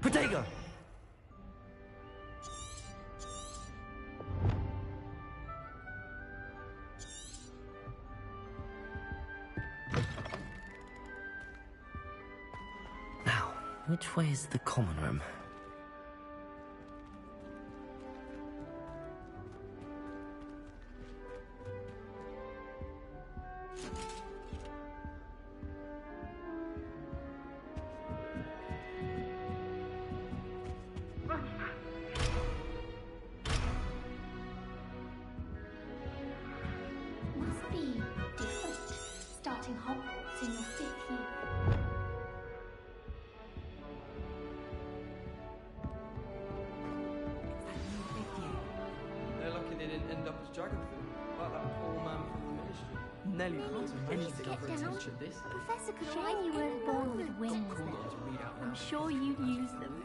Protego! Now, which way is the common room? Must be different, starting Hogwarts in your 5th year. They're lucky they didn't end up as dragon food, like that poor man from the ministry. Nelly Please get down. Professor could Shame like you weren't born with wings. Cool to read out I'm loud. sure you'd use them.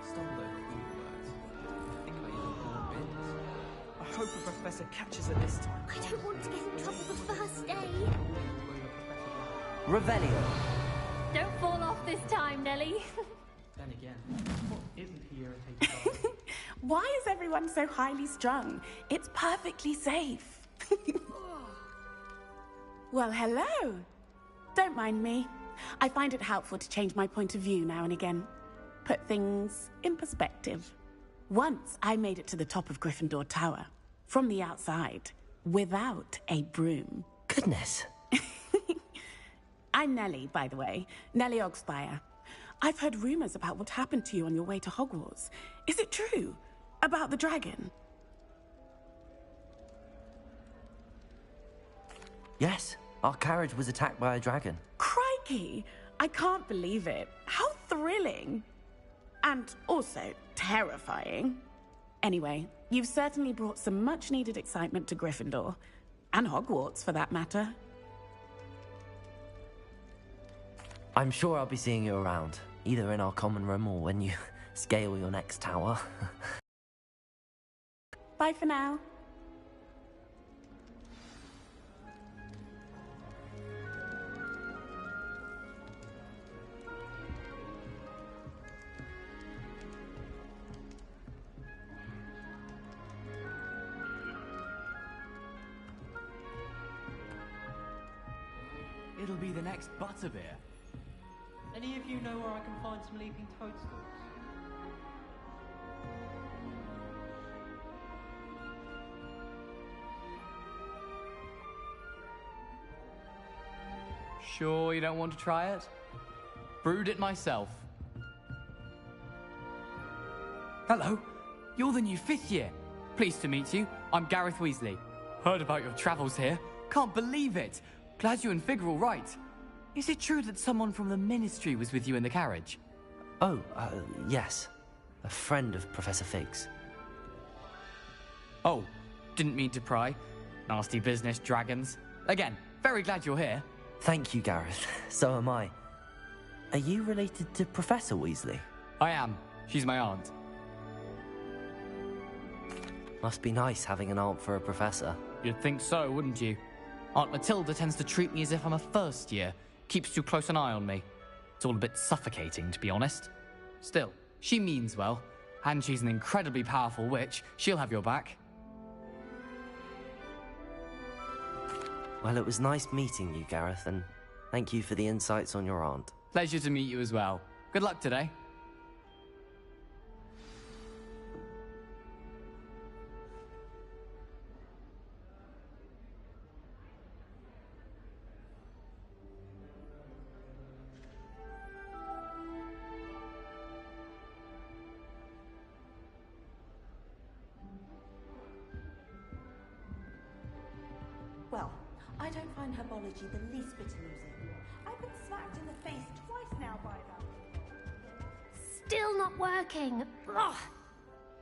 Stumbled over cool words. Think I even know bins. I hope the professor catches her this time. I don't want to get in trouble the first day. Revelio. Don't fall off this time, Nelly. Then again, what isn't he irritated by? Why is everyone so highly strung? It's perfectly safe. Well, hello. Don't mind me. I find it helpful to change my point of view now and again. Put things in perspective. Once I made it to the top of Gryffindor Tower, from the outside, without a broom. Goodness. I'm Nellie, by the way. Nellie Ogspire. I've heard rumors about what happened to you on your way to Hogwarts. Is it true? About the dragon? Yes, our carriage was attacked by a dragon. Crikey! I can't believe it. How thrilling! And also terrifying. Anyway, you've certainly brought some much-needed excitement to Gryffindor. And Hogwarts, for that matter. I'm sure I'll be seeing you around, either in our common room or when you scale your next tower. Bye for now. It'll be the next butterbeer. Any of you know where I can find some leaping toadstools? Sure you don't want to try it? Brewed it myself. Hello, you're the new 5th year. Pleased to meet you. I'm Gareth Weasley. Heard about your travels here. Can't believe it. Glad you and Fig are all right. Is it true that someone from the Ministry was with you in the carriage? Oh, yes. A friend of Professor Fig's. Oh, didn't mean to pry. Nasty business, dragons. Again, very glad you're here. Thank you, Gareth. So am I. Are you related to Professor Weasley? I am. She's my aunt. Must be nice having an aunt for a professor. You'd think so, wouldn't you? Aunt Matilda tends to treat me as if I'm a first year. Keeps too close an eye on me. It's all a bit suffocating, to be honest. Still, she means well. And she's an incredibly powerful witch. She'll have your back. Well, it was nice meeting you, Gareth, and thank you for the insights on your aunt. Pleasure to meet you as well. Good luck today. Well, I don't find herbology the least bit amusing. I've been smacked in the face twice now by them. Still not working. Ugh.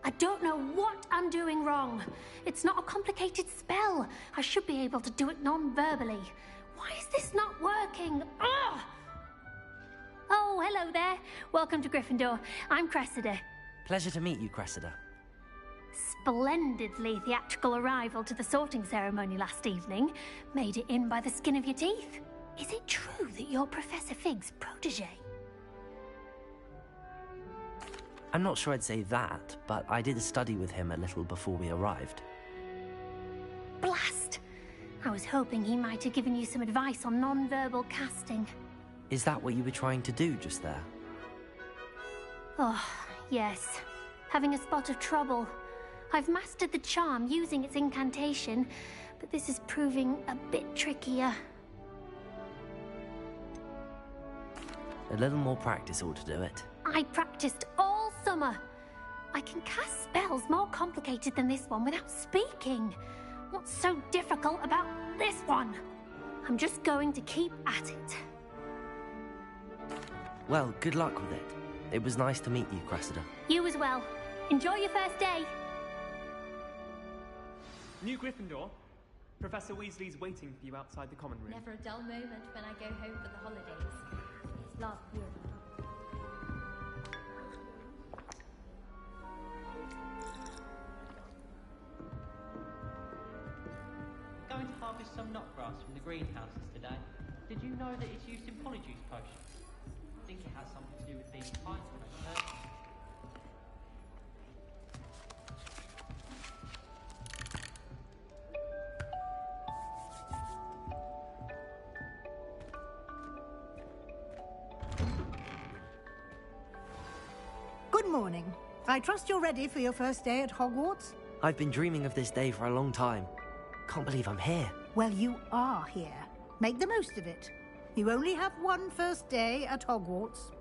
I don't know what I'm doing wrong. It's not a complicated spell. I should be able to do it non-verbally. Why is this not working? Ugh. Oh, hello there. Welcome to Gryffindor. I'm Cressida. Pleasure to meet you, Cressida. Splendidly theatrical arrival to the sorting ceremony last evening. Made it in by the skin of your teeth. Is it true that you're Professor Fig's protege? I'm not sure I'd say that, but I did study with him a little before we arrived. Blast! I was hoping he might have given you some advice on non-verbal casting. Is that what you were trying to do just there? Oh, yes. Having a spot of trouble. I've mastered the charm using its incantation, but this is proving a bit trickier. A little more practice ought to do it. I practiced all summer. I can cast spells more complicated than this one without speaking. What's so difficult about this one? I'm just going to keep at it. Well, good luck with it. It was nice to meet you, Cressida. You as well. Enjoy your first day. New Gryffindor. Professor Weasley's waiting for you outside the common room. Never a dull moment when I go home for the holidays. It's last year. Going to harvest some knotgrass from the greenhouses today. Did you know that it's used in polyjuice potions? I think it has something to do with being tight when it hurts. Good morning. I trust you're ready for your first day at Hogwarts? I've been dreaming of this day for a long time. Can't believe I'm here. Well, you are here. Make the most of it. You only have one first day at Hogwarts.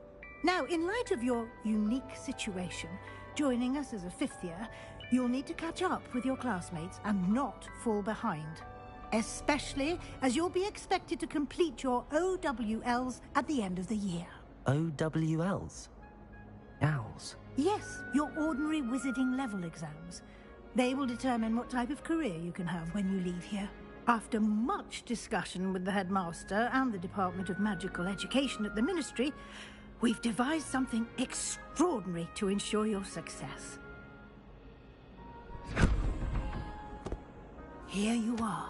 Now, in light of your unique situation, joining us as a fifth year, you'll need to catch up with your classmates and not fall behind. Especially as you'll be expected to complete your OWLs at the end of the year. OWLs? Owls? Yes, your ordinary wizarding level exams. They will determine what type of career you can have when you leave here. After much discussion with the headmaster and the Department of Magical Education at the Ministry, we've devised something extraordinary to ensure your success. Here you are.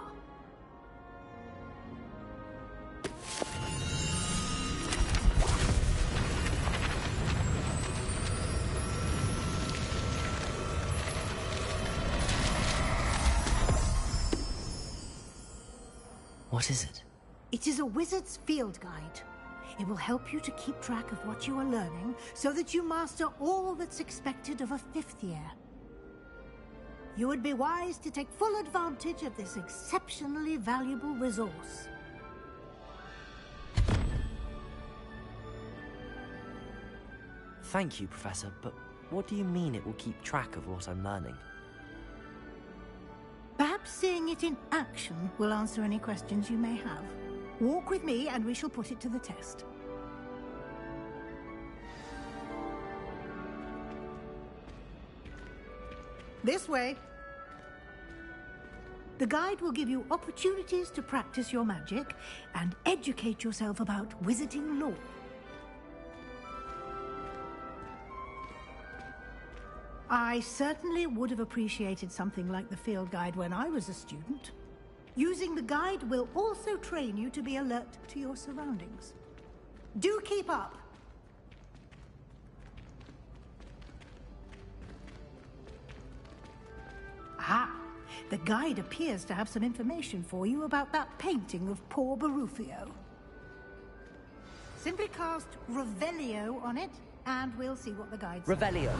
What is it? It is a wizard's field guide. It will help you to keep track of what you are learning so that you master all that's expected of a fifth year. You would be wise to take full advantage of this exceptionally valuable resource. Thank you, Professor, but what do you mean it will keep track of what I'm learning? Perhaps seeing it in action will answer any questions you may have. Walk with me and we shall put it to the test. This way. The guide will give you opportunities to practice your magic and educate yourself about wizarding lore. I certainly would have appreciated something like the field guide when I was a student. Using the guide will also train you to be alert to your surroundings. Do keep up! Ah, the guide appears to have some information for you about that painting of poor Barufio. Simply cast Revelio on it, and we'll see what the guide says. Revelio.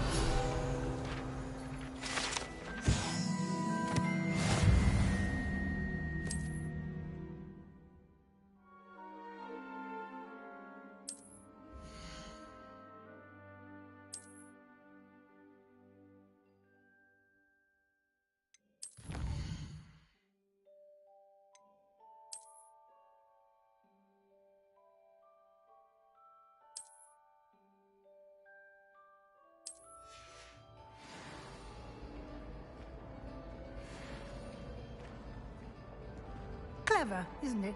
Clever, isn't it?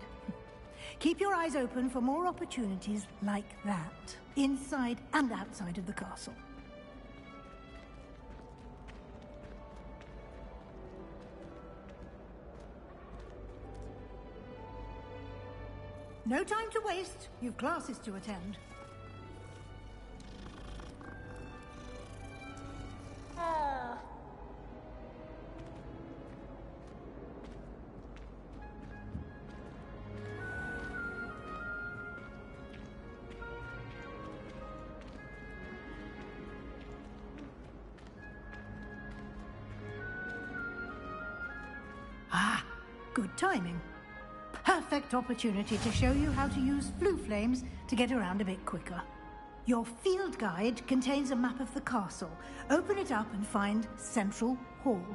Keep your eyes open for more opportunities like that, inside and outside of the castle. No time to waste. You've classes to attend. Good timing. Perfect opportunity to show you how to use flue flames to get around a bit quicker. Your field guide contains a map of the castle. Open it up and find Central Hall.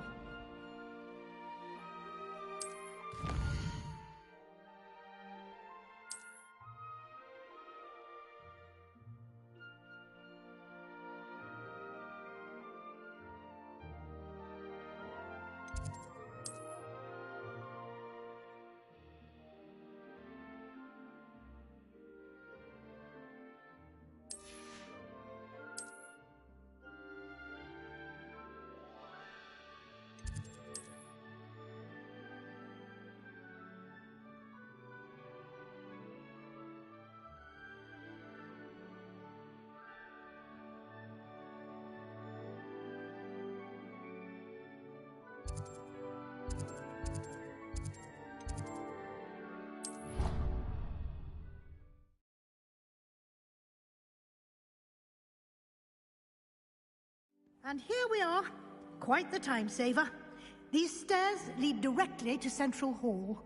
And here we are. Quite the time saver. These stairs lead directly to Central Hall.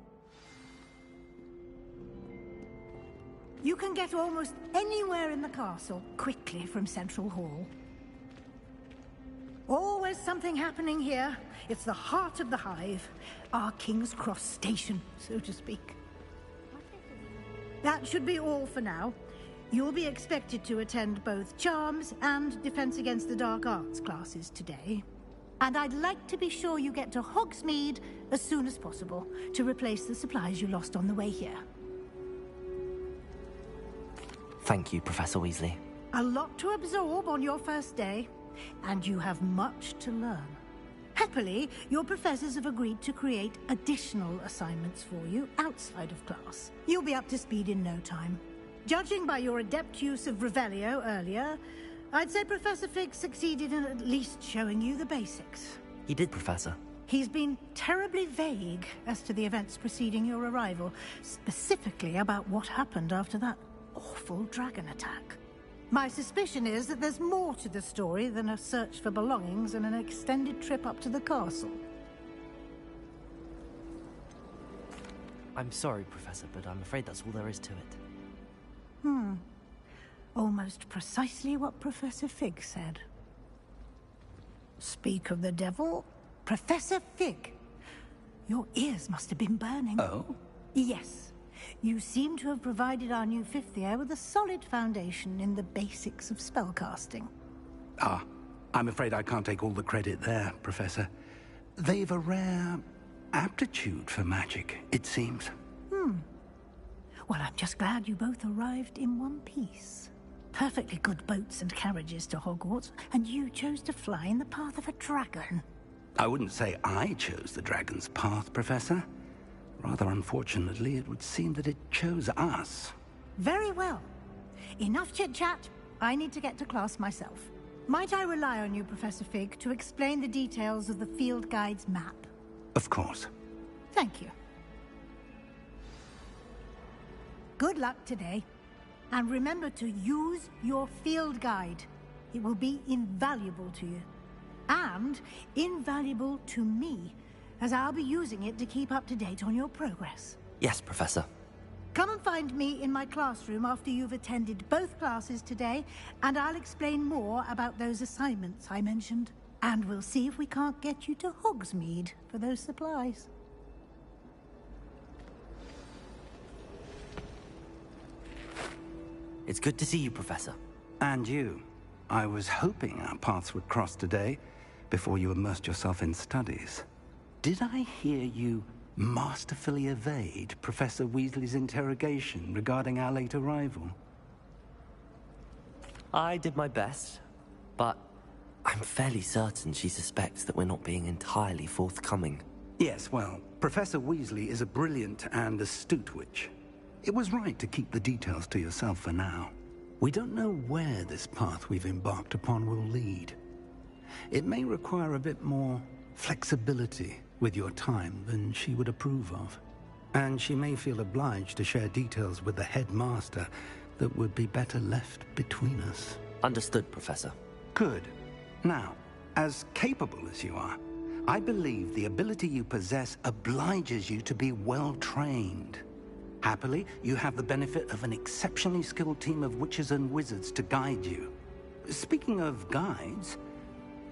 You can get almost anywhere in the castle quickly from Central Hall. Always something happening here. It's the heart of the hive. Our King's Cross station, so to speak. That should be all for now. You'll be expected to attend both Charms and Defense Against the Dark Arts classes today. And I'd like to be sure you get to Hogsmeade as soon as possible to replace the supplies you lost on the way here. Thank you, Professor Weasley. A lot to absorb on your first day, and you have much to learn. Happily, your professors have agreed to create additional assignments for you outside of class. You'll be up to speed in no time. Judging by your adept use of Revelio earlier, I'd say Professor Fig succeeded in at least showing you the basics. He did, Professor. He's been terribly vague as to the events preceding your arrival, specifically about what happened after that awful dragon attack. My suspicion is that there's more to the story than a search for belongings and an extended trip up to the castle. I'm sorry, Professor, but I'm afraid that's all there is to it. Almost precisely what Professor Fig said. Speak of the devil, Professor Fig. Your ears must have been burning. Oh? Yes. You seem to have provided our new fifth year with a solid foundation in the basics of spellcasting. Ah, I'm afraid I can't take all the credit there, Professor. They've a rare aptitude for magic, it seems. Well, I'm just glad you both arrived in one piece. Perfectly good boats and carriages to Hogwarts, and you chose to fly in the path of a dragon. I wouldn't say I chose the dragon's path, Professor. Rather unfortunately, it would seem that it chose us. Very well. Enough chit-chat. I need to get to class myself. Might I rely on you, Professor Fig, to explain the details of the field guide's map? Of course. Thank you. Good luck today. And remember to use your field guide. It will be invaluable to you. And invaluable to me, as I'll be using it to keep up to date on your progress. Yes, Professor. Come and find me in my classroom after you've attended both classes today, and I'll explain more about those assignments I mentioned. And we'll see if we can't get you to Hogsmeade for those supplies. It's good to see you, Professor. And you. I was hoping our paths would cross today, before you immersed yourself in studies. Did I hear you masterfully evade Professor Weasley's interrogation regarding our late arrival? I did my best, but I'm fairly certain she suspects that we're not being entirely forthcoming. Yes, well, Professor Weasley is a brilliant and astute witch. It was right to keep the details to yourself for now. We don't know where this path we've embarked upon will lead. It may require a bit more flexibility with your time than she would approve of. And she may feel obliged to share details with the headmaster that would be better left between us. Understood, Professor. Good. Now, as capable as you are, I believe the ability you possess obliges you to be well-trained. Happily, you have the benefit of an exceptionally skilled team of witches and wizards to guide you. Speaking of guides,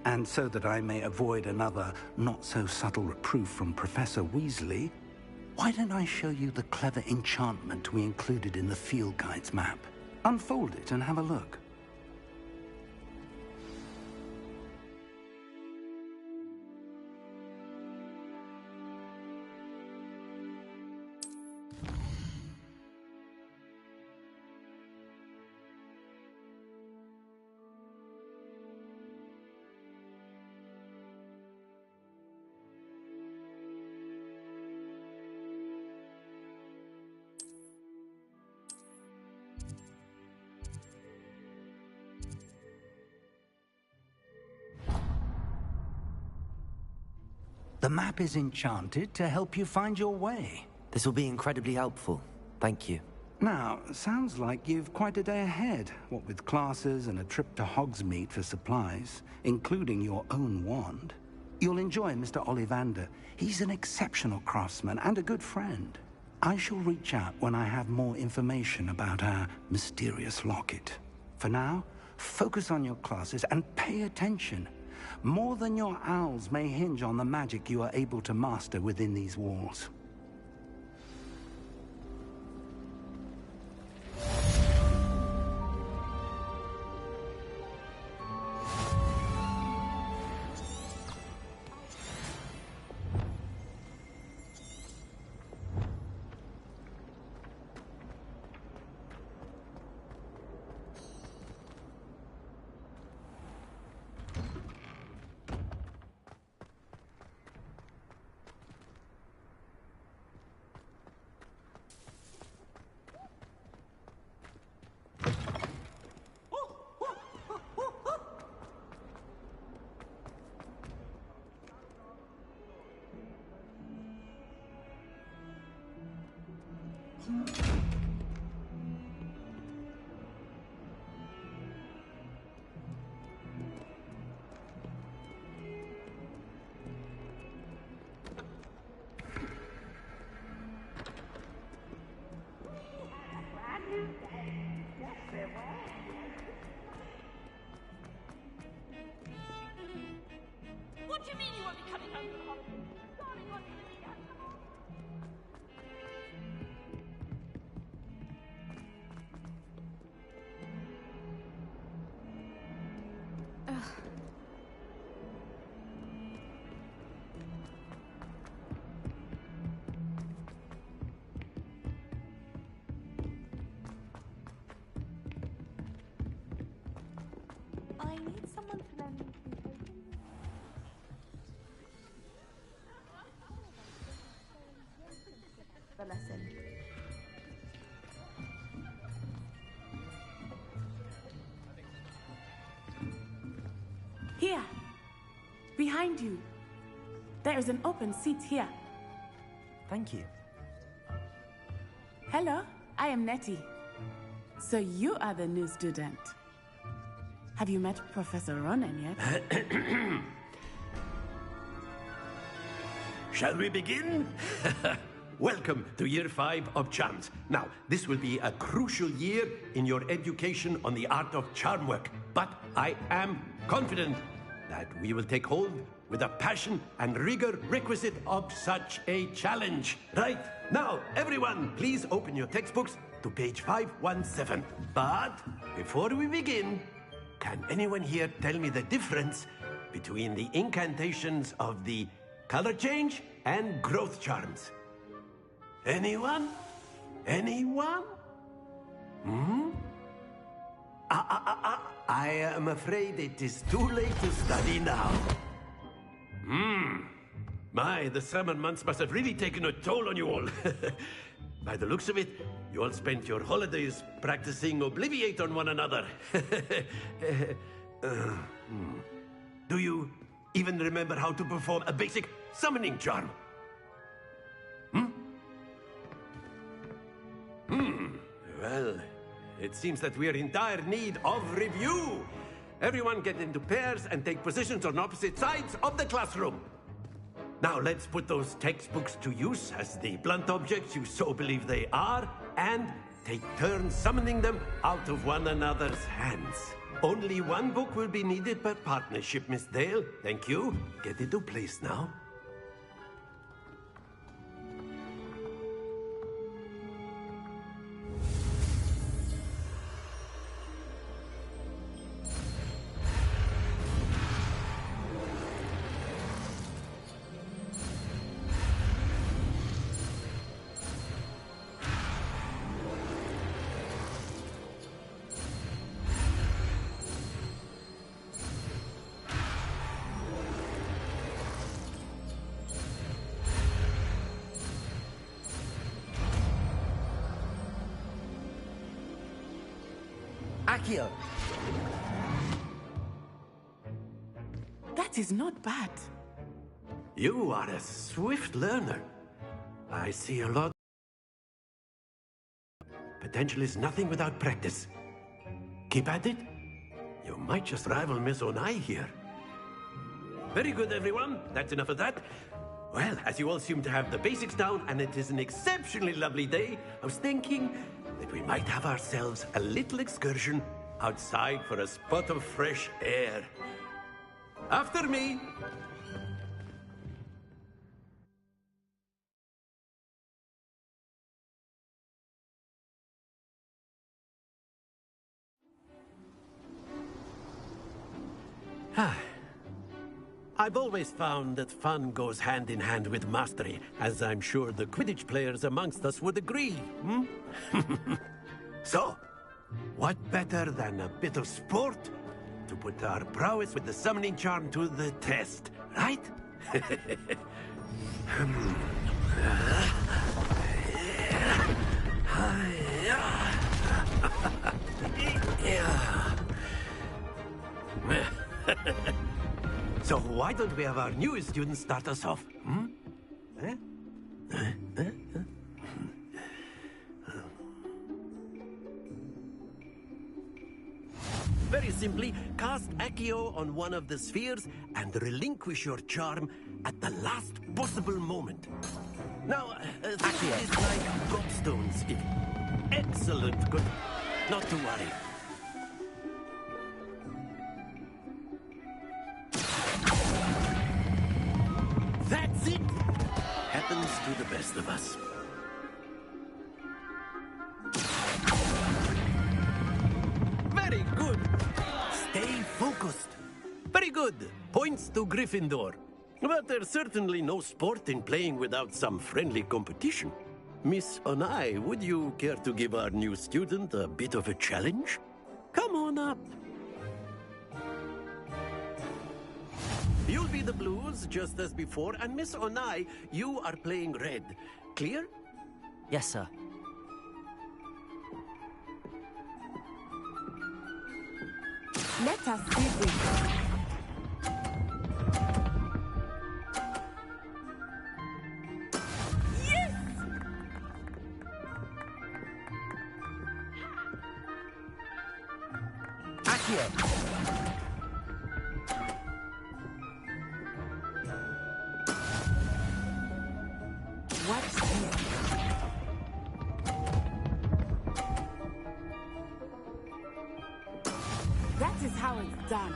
and so that I may avoid another not-so-subtle reproof from Professor Weasley, why don't I show you the clever enchantment we included in the field guide's map? Unfold it and have a look. The map is enchanted to help you find your way. This will be incredibly helpful. Thank you. Now, sounds like you've quite a day ahead, what with classes and a trip to Hogsmeade for supplies, including your own wand. You'll enjoy Mr. Ollivander. He's an exceptional craftsman and a good friend. I shall reach out when I have more information about our mysterious locket. For now, focus on your classes and pay attention. More than your owls may hinge on the magic you are able to master within these walls. What do you mean you won't be coming home for the holidays? Darling, what do you mean? I need someone to lend me the lesson. Here, behind you. There is an open seat here. Thank you. Hello, I am Nettie. So you are the new student. Have you met Professor Ronan yet? Shall we begin? Welcome to Year 5 of Charms. Now, this will be a crucial year in your education on the art of charm work, but I am confident that we will take hold with the passion and rigor requisite of such a challenge. Right, now, everyone, please open your textbooks to page 517. But before we begin, can anyone here tell me the difference between the incantations of the color change and growth charms? Anyone? Anyone? I am afraid it is too late to study now. My, the summer months must have really taken a toll on you all. By the looks of it, you all spent your holidays practicing Obliviate on one another. Do you even remember how to perform a basic summoning charm? Well, it seems that we are in dire need of review. Everyone get into pairs and take positions on opposite sides of the classroom. Now let's put those textbooks to use as the blunt objects you so believe they are, and take turns summoning them out of one another's hands. Only one book will be needed per partnership, Miss Dale. Thank you. Get into place now. Accio! That is not bad. You are a swift learner. I see a lot. Potential is nothing without practice. Keep at it. You might just rival Miss Onai here. Very good, everyone. That's enough of that. Well, as you all seem to have the basics down, and it is an exceptionally lovely day, I was thinking that we might have ourselves a little excursion outside for a spot of fresh air. After me. I've always found that fun goes hand in hand with mastery, as I'm sure the Quidditch players amongst us would agree. So, what better than a bit of sport to put our prowess with the summoning charm to the test, right? So why don't we have our newest student start us off? Very simply, cast Accio on one of the spheres and relinquish your charm at the last possible moment. Now, Accio is like gobstones. Excellent. Good. Not to worry. That's it! Happens to the best of us. Very good. Stay focused. Very good. Points to Gryffindor. But there's certainly no sport in playing without some friendly competition. Miss Onai, would you care to give our new student a bit of a challenge? Come on up. You'll be the blues, just as before, and Miss Onai, you are playing red. Clear? Yes, sir. Let us see this. Yes! Accio! What's this? That is how it's done.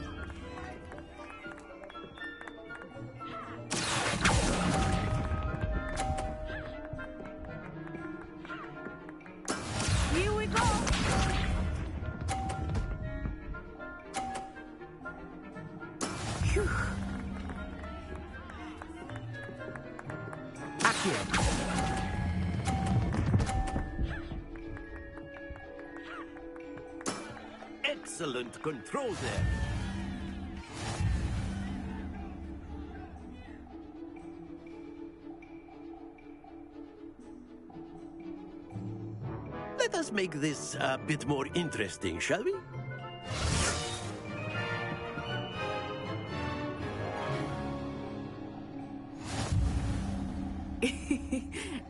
Here we go. Phew. Accio! Excellent control there. Let us make this a bit more interesting, shall we?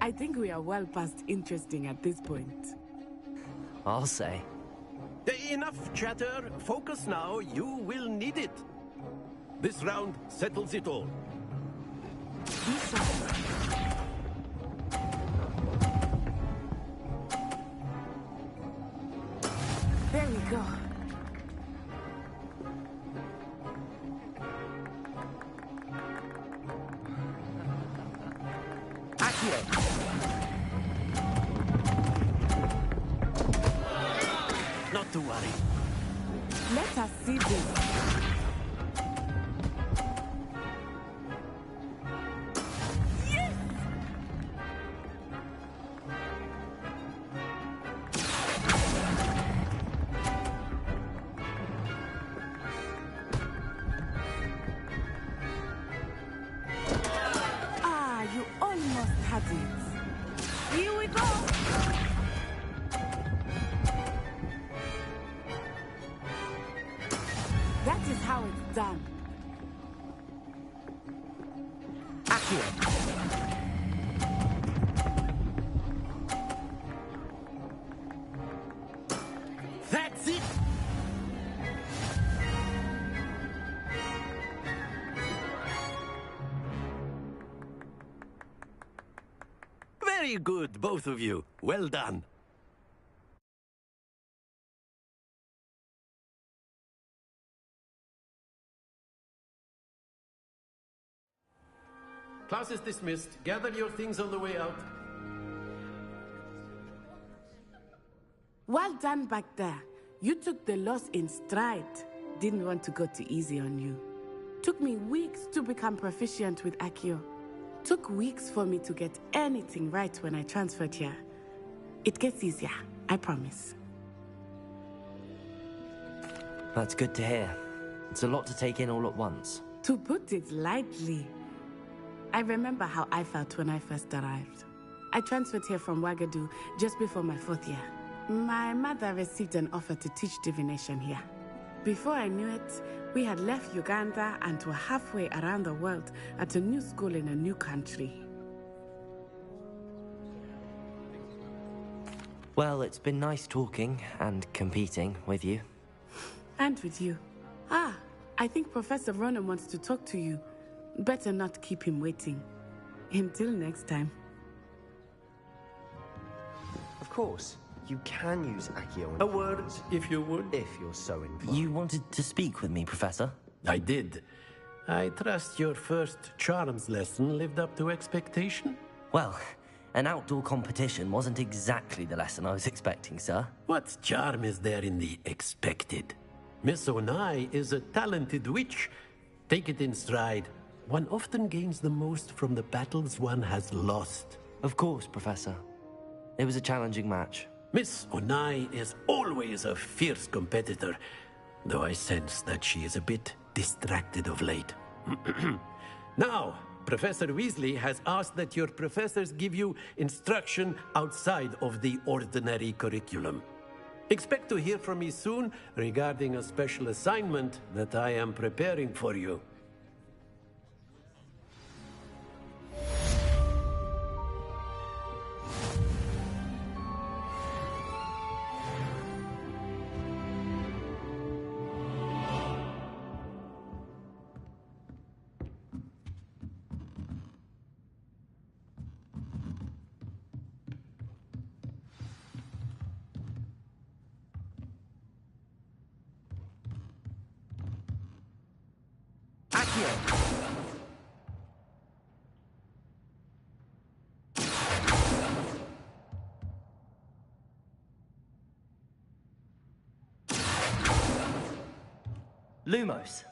I think we are well past interesting at this point. I'll say. Enough chatter. Focus now. You will need it. This round settles it all. Be sharp. There we go. Not to worry. Let us see this. Ah, you almost had it. Here we go. That is how it's done. That's it! Very good, both of you. Well done. Class is dismissed. Gather your things on the way out. Well done back there. You took the loss in stride. Didn't want to go too easy on you. Took me weeks to become proficient with Accio. Took weeks for me to get anything right when I transferred here. It gets easier, I promise. That's good to hear. It's a lot to take in all at once. To put it lightly, I remember how I felt when I first arrived. I transferred here from Wagadu just before my 4th year. My mother received an offer to teach divination here. Before I knew it, we had left Uganda and were halfway around the world at a new school in a new country. Well, it's been nice talking and competing with you. And with you. Ah, I think Professor Ronan wants to talk to you. Better not keep him waiting. Until next time. Of course. You can use Accio. A word, if you would. If you're so inclined. You wanted to speak with me, Professor? I did. I trust your first charms lesson lived up to expectation? Well, an outdoor competition wasn't exactly the lesson I was expecting, sir. What charm is there in the expected? Miss Onai is a talented witch. Take it in stride. One often gains the most from the battles one has lost. Of course, Professor. It was a challenging match. Miss Onai is always a fierce competitor, though I sense that she is a bit distracted of late. Now, Professor Weasley has asked that your professors give you instruction outside of the ordinary curriculum. Expect to hear from me soon regarding a special assignment that I am preparing for you. Lumos.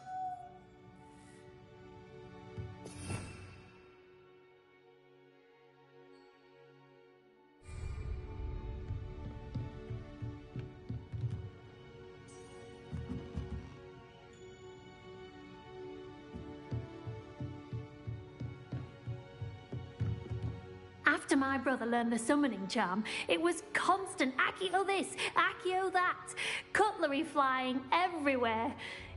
After my brother learned the summoning charm, it was constant Accio this, Accio that, cutlery flying everywhere.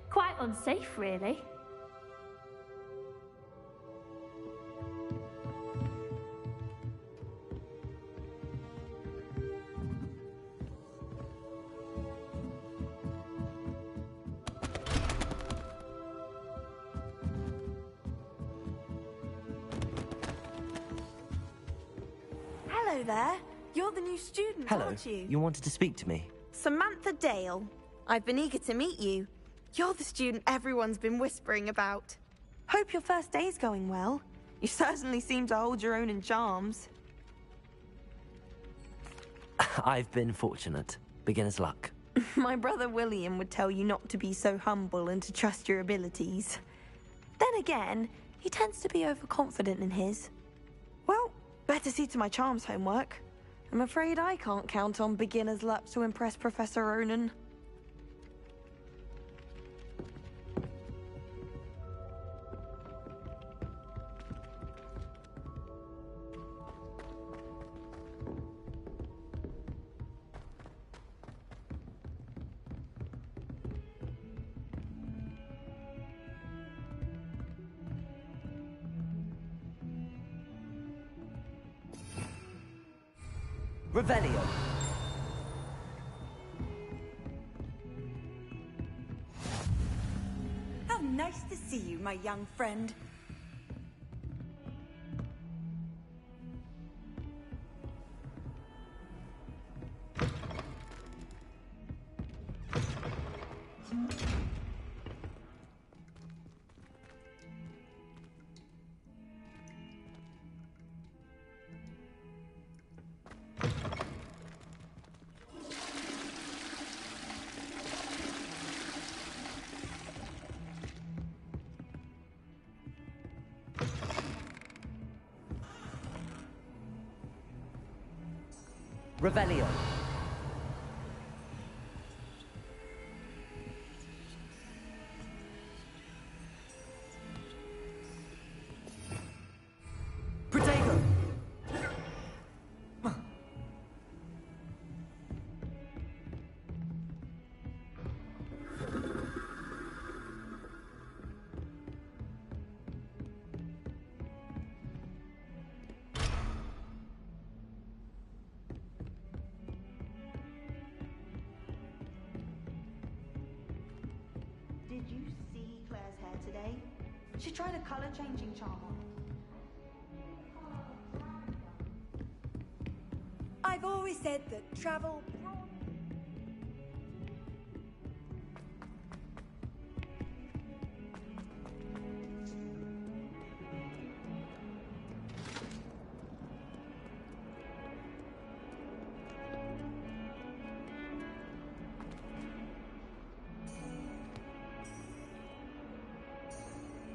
Quite unsafe, really. Hello there. You're the new student, Hello. aren't you? You wanted to speak to me? Samantha Dale. I've been eager to meet you. You're the student everyone's been whispering about. Hope your first day's going well. You certainly seem to hold your own in charms. I've been fortunate. Beginner's luck. My brother William would tell you not to be so humble and to trust your abilities. Then again, he tends to be overconfident in his. Well, better see to my charms homework. I'm afraid I can't count on beginner's luck to impress Professor Ronan. Revelio. How nice to see you, my young friend. Revelio. Protego. Did you see Claire's hair today? She tried a color-changing charm on it. I've always said that travel...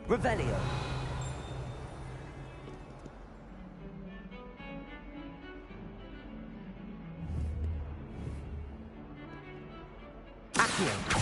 Revelio. Accio.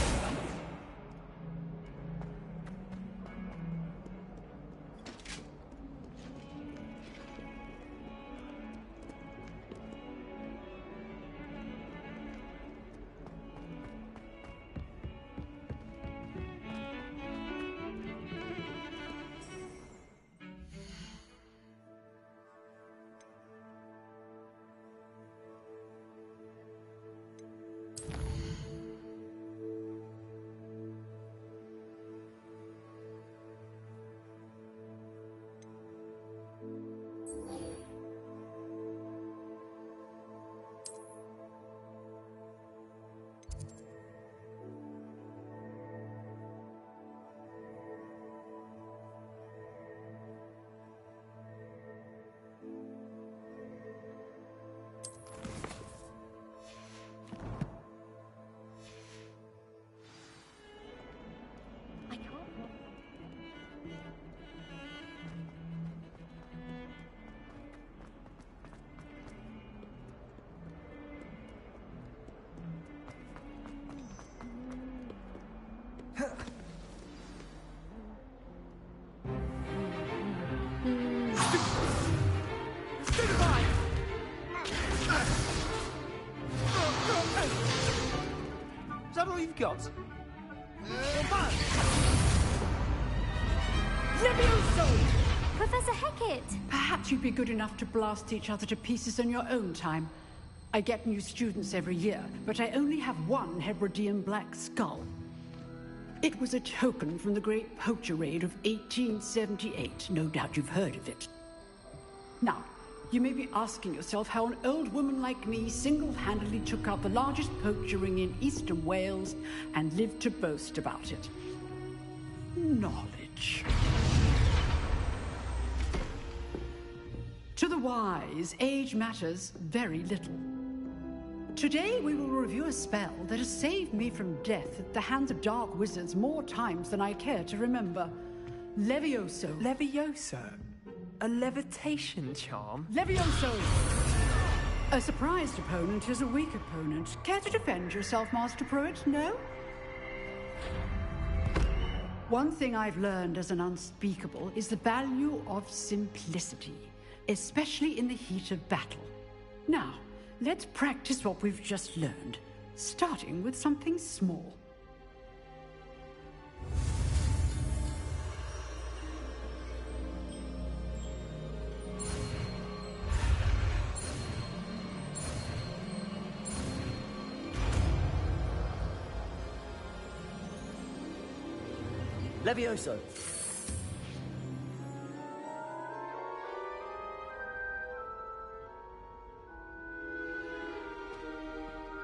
Is that all you've got? Professor Hecat! Perhaps you'd be good enough to blast each other to pieces in your own time. I get new students every year, but I only have one Hebridean black skull. It was a token from the Great Poacher Raid of 1878. No doubt you've heard of it. Now, you may be asking yourself how an old woman like me single-handedly took out the largest poacher ring in eastern Wales and lived to boast about it. Knowledge. To the wise, age matters very little. Today we will review a spell that has saved me from death at the hands of dark wizards more times than I care to remember. Levioso. Levioso? A levitation charm? Levioso! A surprised opponent is a weak opponent. Care to defend yourself, Master Pruitt? No? One thing I've learned as an unspeakable is the value of simplicity, especially in the heat of battle. Now, let's practice what we've just learned, starting with something small. Levioso.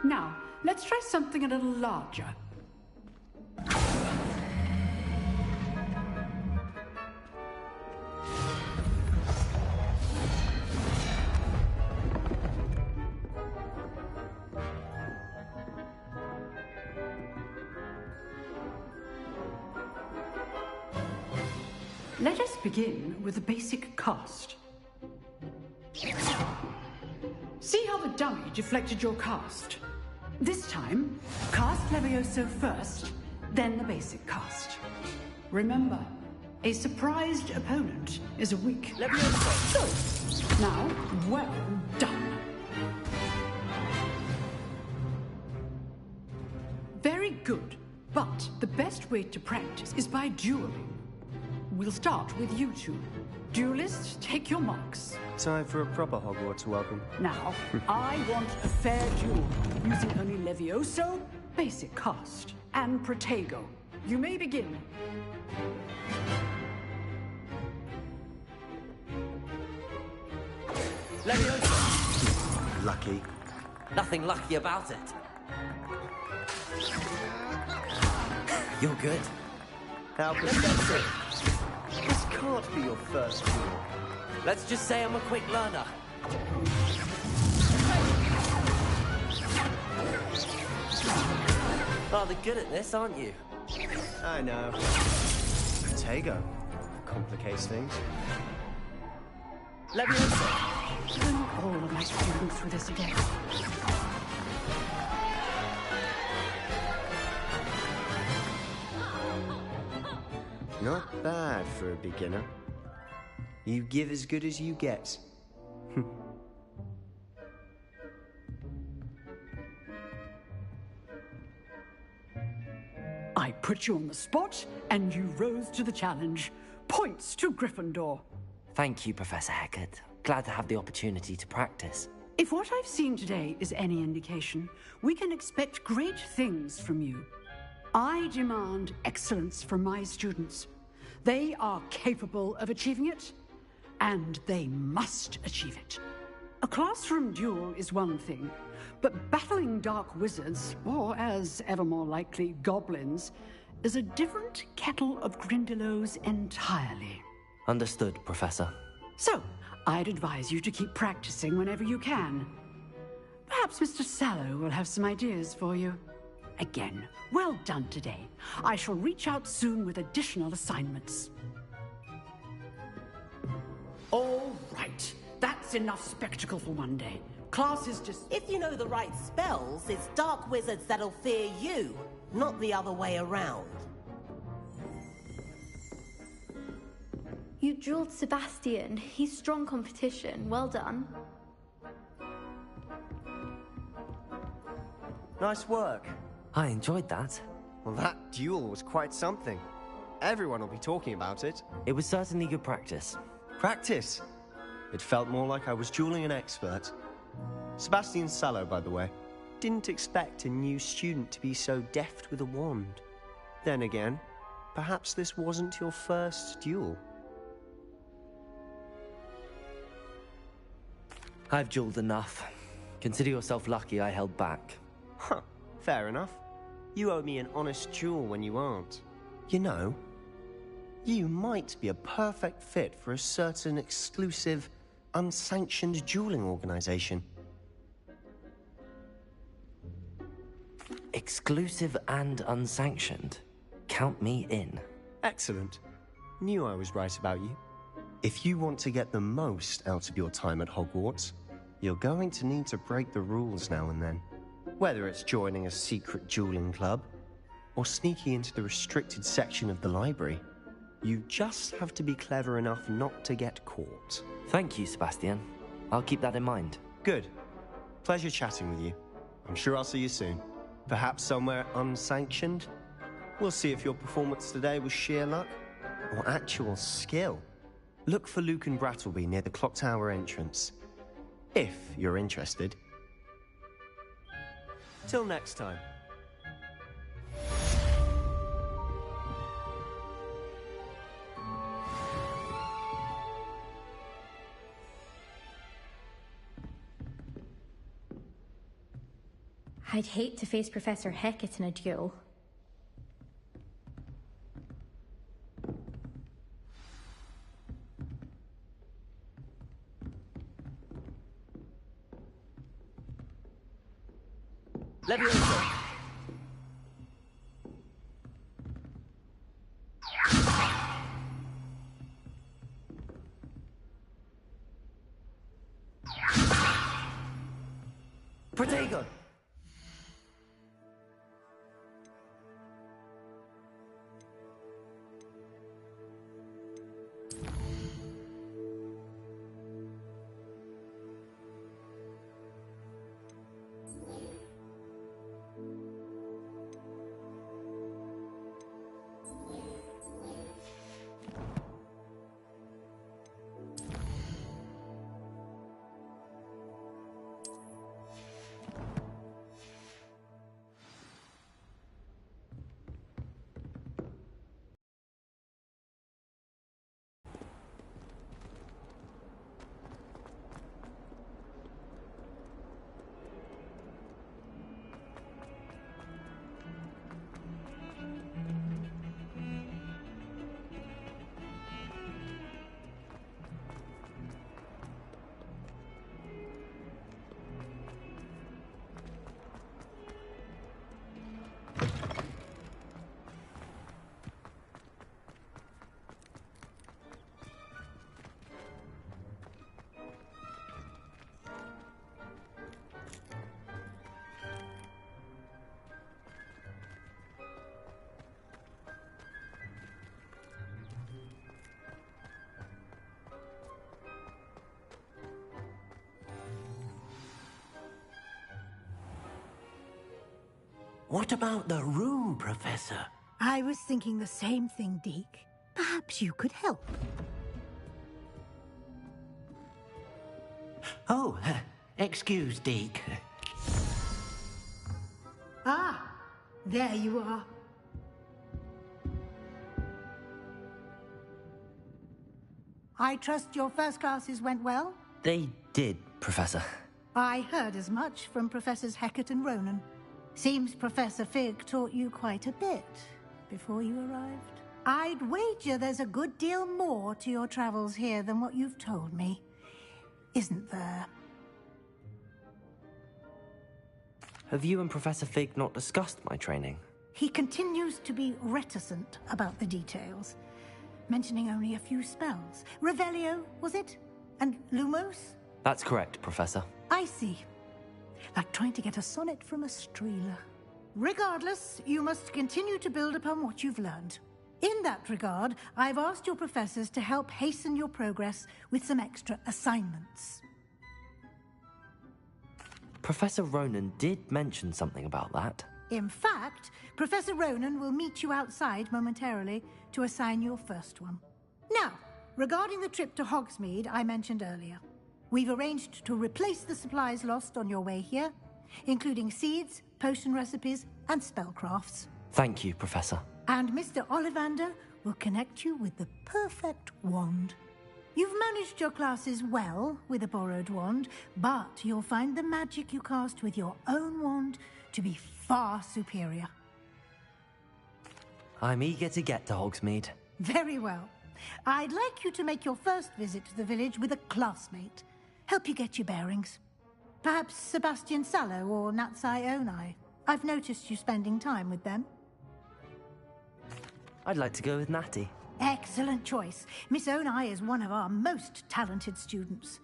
Now, let's try something a little larger. Let us begin with the basic cast. See how the dummy deflected your cast? This time, cast Levioso first, then the basic cast. Remember, a surprised opponent is a weak Levioso. So, now, well done. Very good, but the best way to practice is by dueling. We'll start with you two. Duelists, take your marks. Time for a proper Hogwarts welcome. Now, I want a fair duel, using only Levioso, basic cast, and Protego. You may begin. Levioso. Lucky. Nothing lucky about it. You're good. How pathetic. This can't be your first duel. Let's just say I'm a quick learner. Rather good at this, aren't you? I know. Protego. Complicates things. Levioso. You're not all of my students through this again. Not bad for a beginner. You give as good as you get. I put you on the spot, and you rose to the challenge. Points to Gryffindor. Thank you, Professor Hecat. Glad to have the opportunity to practice. If what I've seen today is any indication, we can expect great things from you. I demand excellence from my students. They are capable of achieving it, and they must achieve it. A classroom duel is one thing, but battling dark wizards, or as ever more likely, goblins, is a different kettle of Grindylows entirely. Understood, Professor. So, I'd advise you to keep practicing whenever you can. Perhaps Mr. Sallow will have some ideas for you. Again, well done today. I shall reach out soon with additional assignments. All right. That's enough spectacle for one day. Class is just... If you know the right spells, it's dark wizards that'll fear you, not the other way around. You dueled Sebastian. He's strong competition. Well done. Nice work. I enjoyed that. Well, that duel was quite something. Everyone will be talking about it. It was certainly good practice. Practice? It felt more like I was dueling an expert. Sebastian Sallow, by the way. Didn't expect a new student to be so deft with a wand. Then again, perhaps this wasn't your first duel. I've jeweled enough. Consider yourself lucky I held back. Huh, fair enough. You owe me an honest jewel when you aren't. You know, you might be a perfect fit for a certain exclusive, unsanctioned dueling organization. Exclusive and unsanctioned. Count me in. Excellent. Knew I was right about you. If you want to get the most out of your time at Hogwarts, you're going to need to break the rules now and then. Whether it's joining a secret dueling club, or sneaking into the restricted section of the library, you just have to be clever enough not to get caught. Thank you, Sebastian. I'll keep that in mind. Good. Pleasure chatting with you. I'm sure I'll see you soon. Perhaps somewhere unsanctioned? We'll see if your performance today was sheer luck or actual skill. Look for Luke and Brattleby near the clock tower entrance, if you're interested. Till next time. I'd hate to face Professor Hecat in a duel. Leviosa! Protego! What about the room, Professor? I was thinking the same thing, Deke. Perhaps you could help. Oh, excuse, Deke. Ah, there you are. I trust your first classes went well? They did, Professor. I heard as much from Professors Hecat and Ronan. Seems Professor Fig taught you quite a bit before you arrived. I'd wager there's a good deal more to your travels here than what you've told me. Isn't there? Have you and Professor Fig not discussed my training? He continues to be reticent about the details, mentioning only a few spells. Revelio, was it? And Lumos? That's correct, Professor. I see. Like trying to get a sonnet from a streeler. Regardless, you must continue to build upon what you've learned. In that regard, I've asked your professors to help hasten your progress with some extra assignments. Professor Ronan did mention something about that. In fact, Professor Ronan will meet you outside momentarily to assign your first one. Now, regarding the trip to Hogsmeade I mentioned earlier, we've arranged to replace the supplies lost on your way here, including seeds, potion recipes, and spellcrafts. Thank you, Professor. And Mr. Ollivander will connect you with the perfect wand. You've managed your classes well with a borrowed wand, but you'll find the magic you cast with your own wand to be far superior. I'm eager to get to Hogsmeade. Very well. I'd like you to make your first visit to the village with a classmate. Help you get your bearings. Perhaps Sebastian Sallow or Natsai Onai. I've noticed you spending time with them. I'd like to go with Natty. Excellent choice. Miss Onai is one of our most talented students.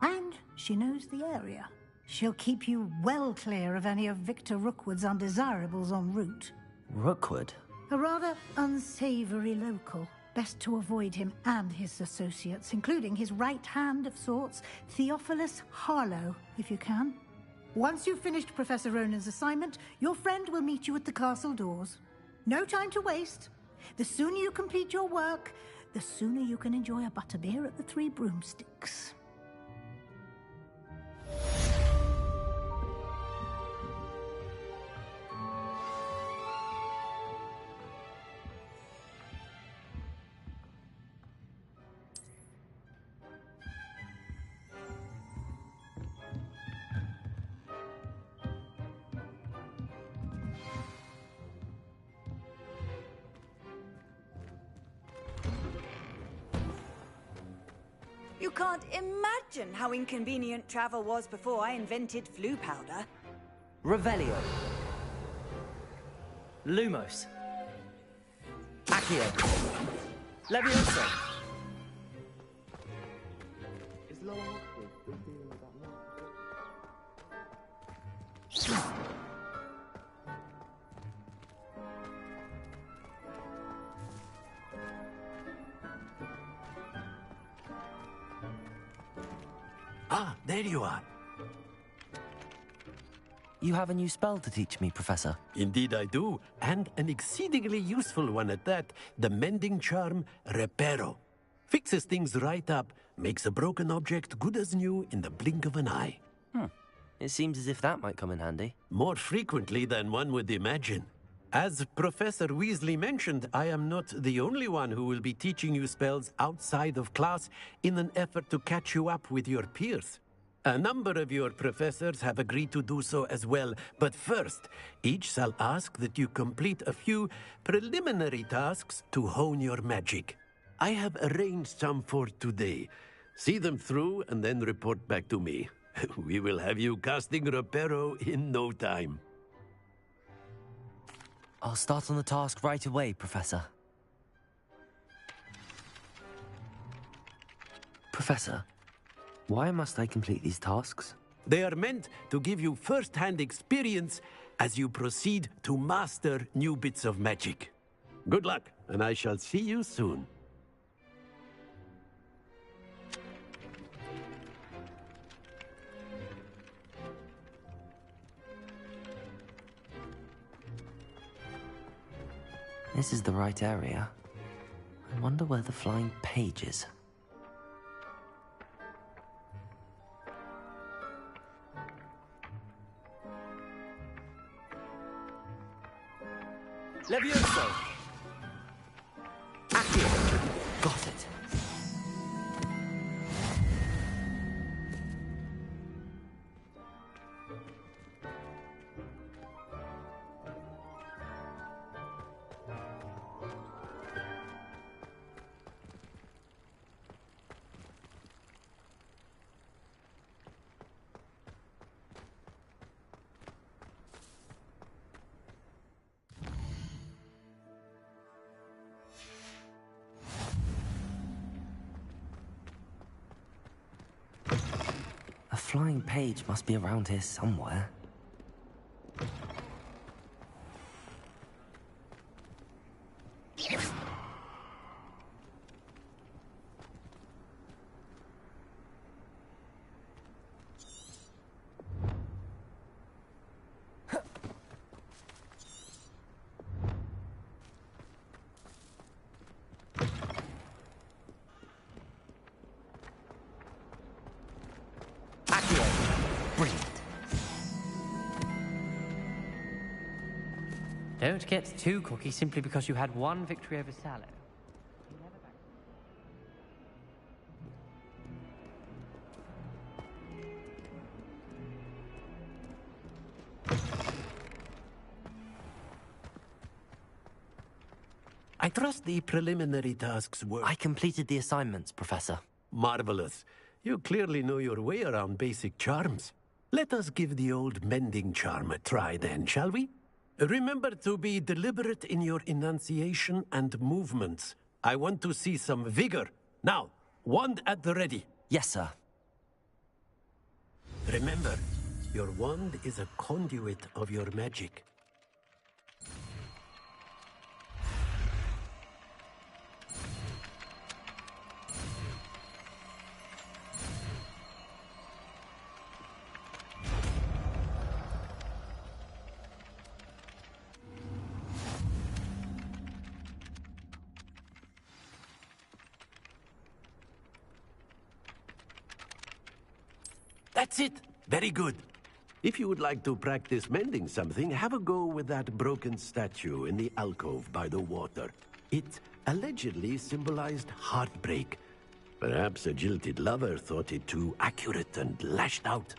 And she knows the area. She'll keep you well clear of any of Victor Rookwood's undesirables en route. Rookwood? A rather unsavory local. Best to avoid him and his associates, including his right hand of sorts, Theophilus Harlow, if you can. Once you've finished Professor Ronan's assignment, your friend will meet you at the castle doors. No time to waste. The sooner you complete your work, the sooner you can enjoy a butterbeer at the Three Broomsticks. You can't imagine how inconvenient travel was before I invented flu powder. Revelio. Lumos. Accio. Leviosa. Ah, there you are. You have a new spell to teach me, Professor. Indeed I do, and an exceedingly useful one at that. The mending charm, Reparo. Fixes things right up, makes a broken object good as new in the blink of an eye. It seems as if that might come in handy. More frequently than one would imagine. As Professor Weasley mentioned, I am not the only one who will be teaching you spells outside of class in an effort to catch you up with your peers. A number of your professors have agreed to do so as well, but first, each shall ask that you complete a few preliminary tasks to hone your magic. I have arranged some for today. See them through and then report back to me. We will have you casting Reparo in no time. I'll start on the task right away, Professor. Professor, why must I complete these tasks? They are meant to give you first-hand experience as you proceed to master new bits of magic. Good luck, and I shall see you soon. This is the right area. I wonder where the flying page is. Levioso! Accio! Got it. A flying page must be around here somewhere. Don't get too cocky simply because you had one victory over Sallow. I trust the preliminary tasks were... I completed the assignments, Professor. Marvelous. You clearly know your way around basic charms. Let us give the old mending charm a try then, shall we? Remember to be deliberate in your enunciation and movements. I want to see some vigor. Now, wand at the ready. Yes, sir. Remember, your wand is a conduit of your magic. That's it. Very good. If you would like to practice mending something, have a go with that broken statue in the alcove by the water. It allegedly symbolized heartbreak. Perhaps a jilted lover thought it too accurate and lashed out.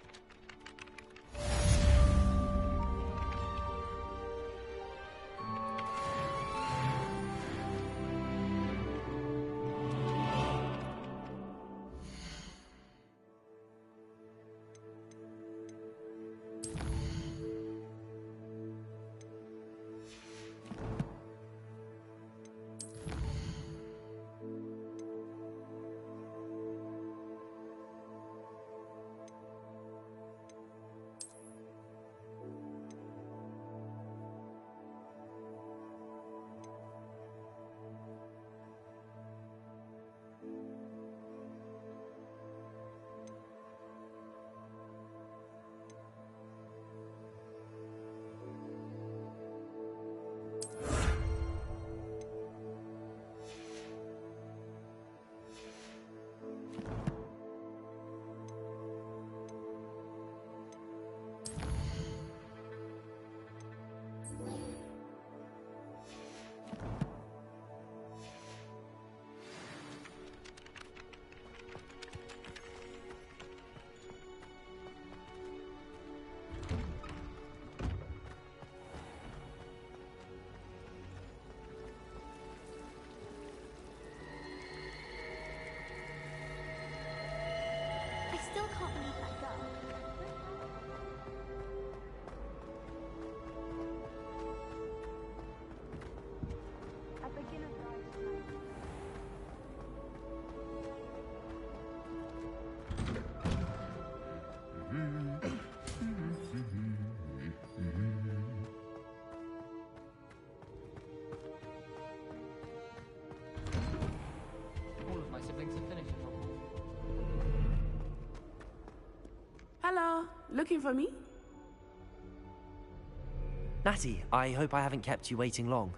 I still can't believe that girl. A beginner guide. All of my siblings have finished. Hello, looking for me? Natty, I hope I haven't kept you waiting long.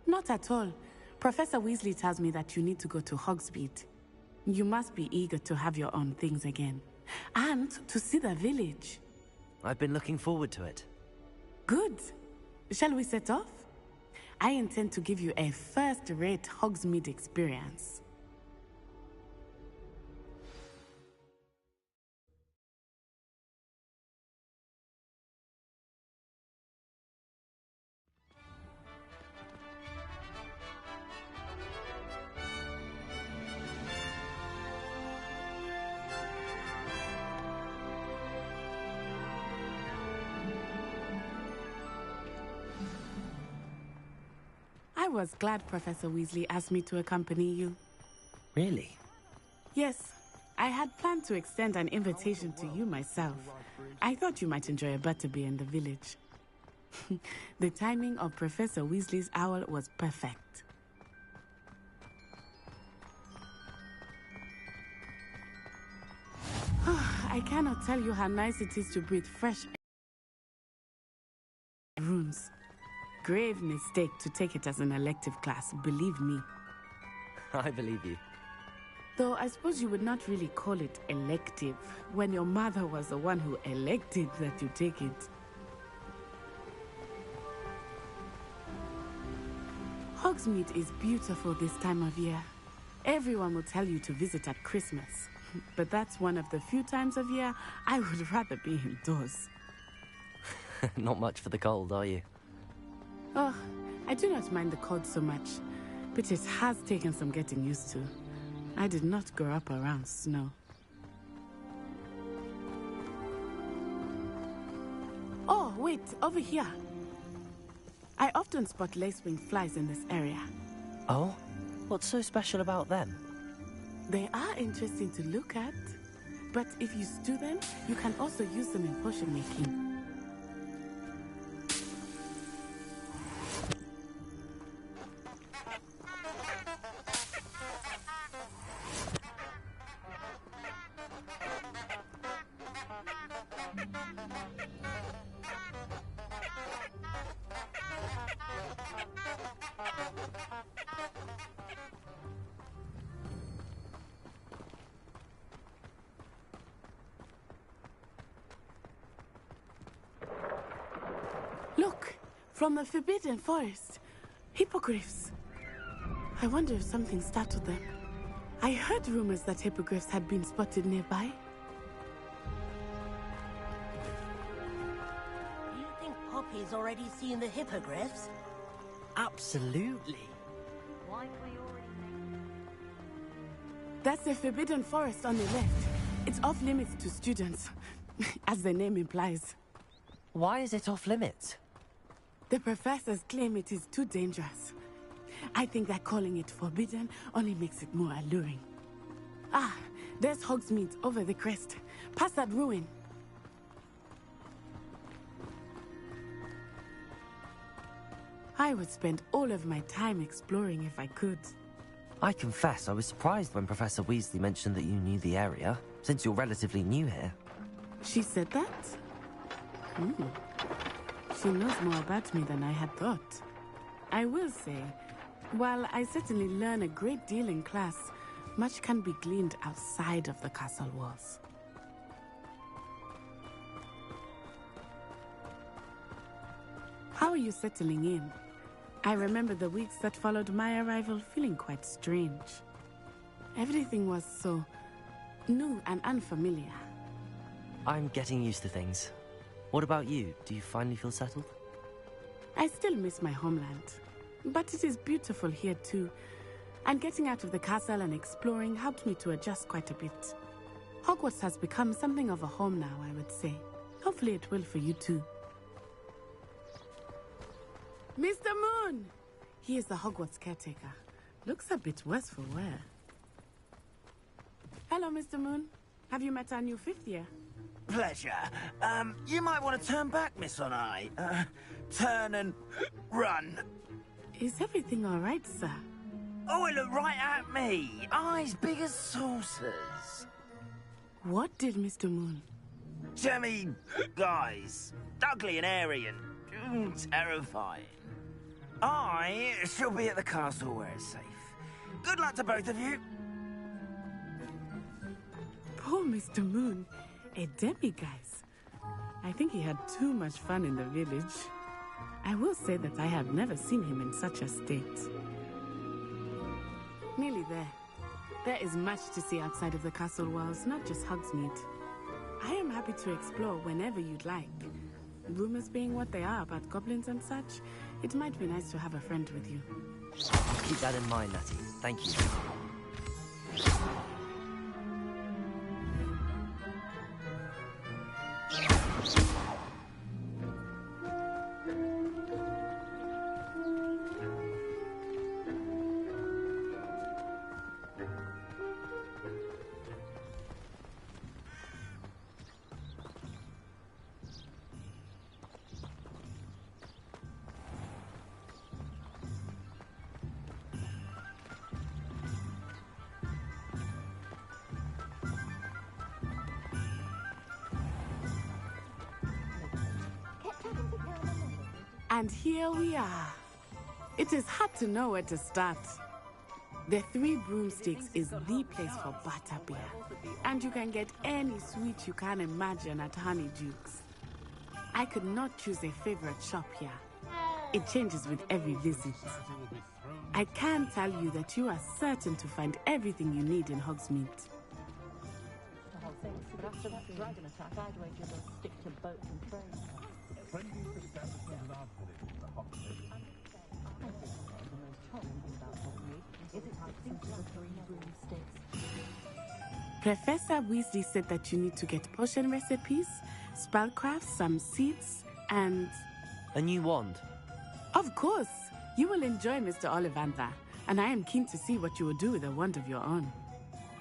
Not at all. Professor Weasley tells me that you need to go to Hogsmeade. You must be eager to have your own things again. And to see the village. I've been looking forward to it. Good. Shall we set off? I intend to give you a first-rate Hogsmeade experience. I was glad Professor Weasley asked me to accompany you. Really? Yes, I had planned to extend an invitation to you myself. I thought you might enjoy a butterbeer in the village. The timing of Professor Weasley's owl was perfect. I cannot tell you how nice it is to breathe fresh rooms. Grave mistake to take it as an elective class, believe me. I believe you. Though I suppose you would not really call it elective when your mother was the one who elected that you take it. Hogsmeade is beautiful this time of year. Everyone will tell you to visit at Christmas. But that's one of the few times of year I would rather be indoors. Not much for the cold, are you? Oh, I do not mind the cold so much. but it has taken some getting used to. I did not grow up around snow. Oh, wait, over here. I often spot lacewing flies in this area. Oh? What's so special about them? They are interesting to look at, but if you stew them, you can also use them in potion making. Look, from the Forbidden Forest. Hippogriffs. I wonder if something startled them. I heard rumors that hippogriffs had been spotted nearby. You think Poppy's already seen the hippogriffs? Absolutely. That's the Forbidden Forest on the left. It's off limits to students, as the name implies. Why is it off limits? The professors claim it is too dangerous. I think that calling it forbidden only makes it more alluring. Ah, there's Hogsmeade over the crest. Past that ruin. I would spend all of my time exploring if I could. I confess I was surprised when Professor Weasley mentioned that you knew the area, since you're relatively new here. She said that? She knows more about me than I had thought. I will say, while I certainly learn a great deal in class, much can be gleaned outside of the castle walls. How are you settling in? I remember the weeks that followed my arrival feeling quite strange. Everything was so new and unfamiliar. I'm getting used to things. What about you? Do you finally feel settled? I still miss my homeland, but it is beautiful here too. And getting out of the castle and exploring helped me to adjust quite a bit. Hogwarts has become something of a home now, I would say. Hopefully it will for you too. Mr. Moon! He is the Hogwarts caretaker. Looks a bit worse for wear. Hello, Mr. Moon. Have you met our new fifth year? Pleasure. You might want to turn back, Miss Onai. Turn and run. Is everything all right, sir? Oh, it looked right at me. Eyes big as saucers. What did Mr. Moon? Jemmy, guys. Ugly and airy and terrifying. I shall be at the castle where it's safe. Good luck to both of you. Poor Mr. Moon. A demiguise. I think he had too much fun in the village. I will say that I have never seen him in such a state. Nearly there. There is much to see outside of the castle walls, not just Hogsmeade. I am happy to explore whenever you'd like. Rumors being what they are about goblins and such, it might be nice to have a friend with you. Keep that in mind, Natty. Thank you. And here we are. It is hard to know where to start. The Three Broomsticks is the place for butterbeer. And you can get any sweet you can imagine at Honeydukes. I could not choose a favorite shop here. It changes with every visit. I can tell you that you are certain to find everything you need in Hogsmeade. But after that dragon attack, I'd wager they'll stick to boats and trains. Professor Weasley said that you need to get potion recipes, spellcraft, some seeds, and... A new wand? Of course! You will enjoy Mr. Ollivander, and I am keen to see what you will do with a wand of your own.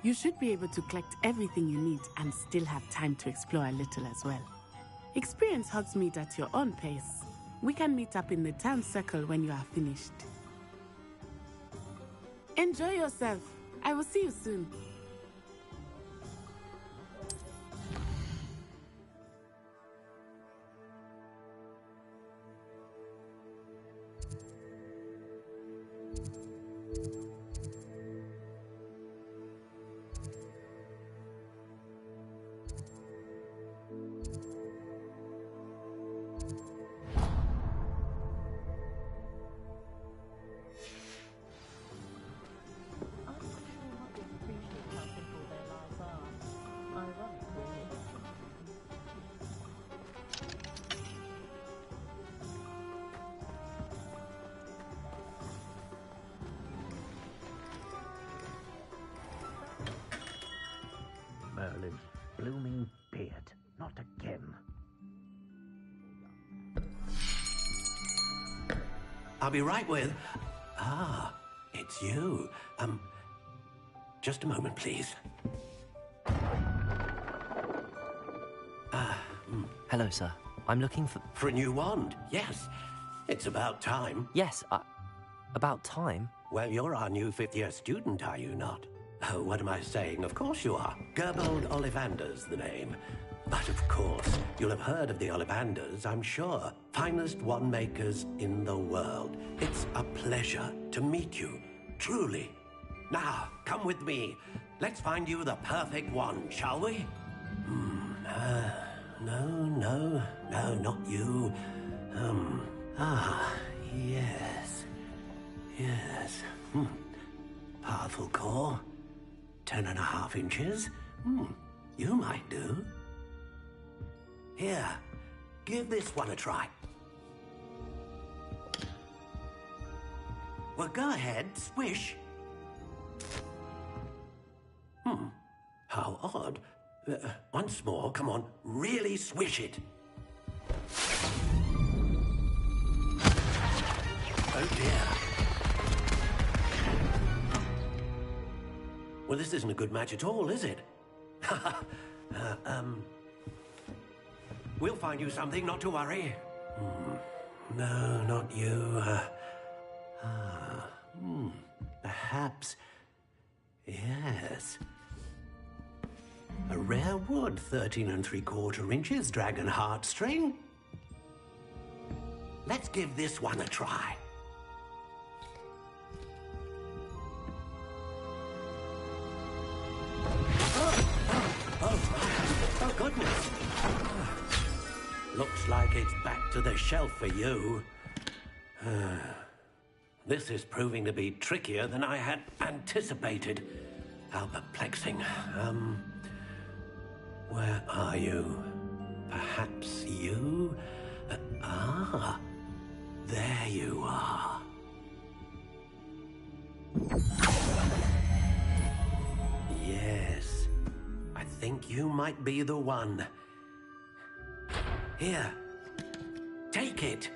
You should be able to collect everything you need and still have time to explore a little as well. Experience Hogsmeade at your own pace. We can meet up in the town circle when you are finished. Enjoy yourself. I will see you soon. Merlin's blooming beard. Not again. I'll be right with... Ah, it's you. Just a moment, please. Hello, sir. I'm looking for... For a new wand, yes. It's about time. Yes, about time? Well, you're our new fifth-year student, are you not? Oh, what am I saying? Of course you are. Gerbold Ollivander's the name. But of course, you'll have heard of the Ollivanders, I'm sure. Finest wand makers in the world. It's a pleasure to meet you, truly. Now, come with me. Let's find you the perfect wand, shall we? No, not you. Yes. Powerful core. 10.5 inches. You might do. Here, give this one a try. Well, go ahead, swish. How odd. Once more, come on, really swish it. Oh dear. Well, this isn't a good match at all, is it? We'll find you something, not to worry. No, not you. Perhaps... Yes. A rare wood, 13 3/4 inches, dragon heartstring. Let's give this one a try. Oh, goodness. Looks like it's back to the shelf for you. This is proving to be trickier than I had anticipated. How perplexing. Where are you? Perhaps you? There you are. Yes. I think you might be the one. Here. Take it.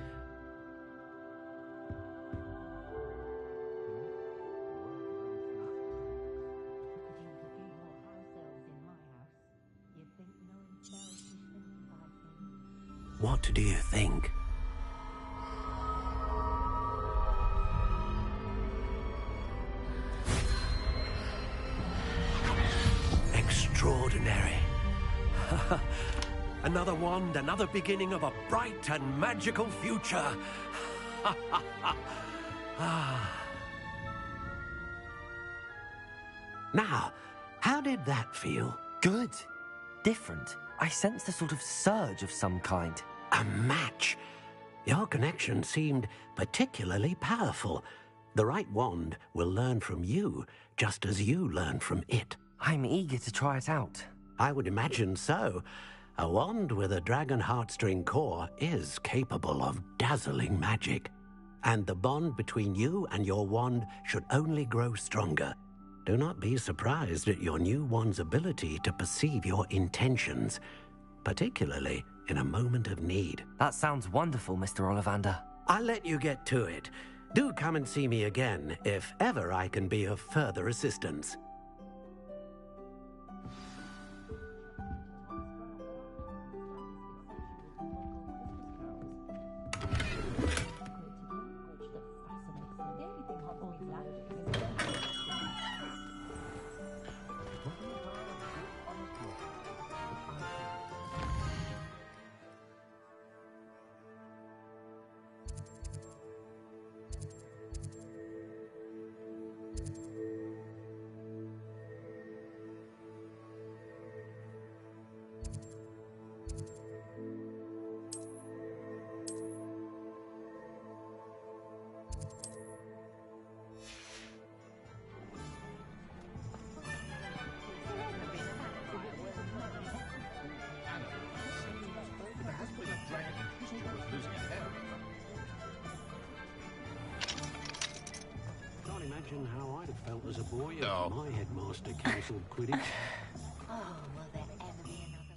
What do you think? Extraordinary. Another wand, another beginning of a bright and magical future. Now, how did that feel? Good. Different. I sensed a sort of surge of some kind. A match. Your connection seemed particularly powerful. The right wand will learn from you, just as you learn from it. I'm eager to try it out. I would imagine so. A wand with a dragon heartstring core is capable of dazzling magic. and the bond between you and your wand should only grow stronger. Do not be surprised at your new wand's ability to perceive your intentions, particularly in a moment of need. That sounds wonderful, Mr. Ollivander. I'll let you get to it. Do come and see me again if ever I can be of further assistance. Imagine how I'd have felt as a boy if my headmaster cancelled Quidditch. Oh, will there ever be another?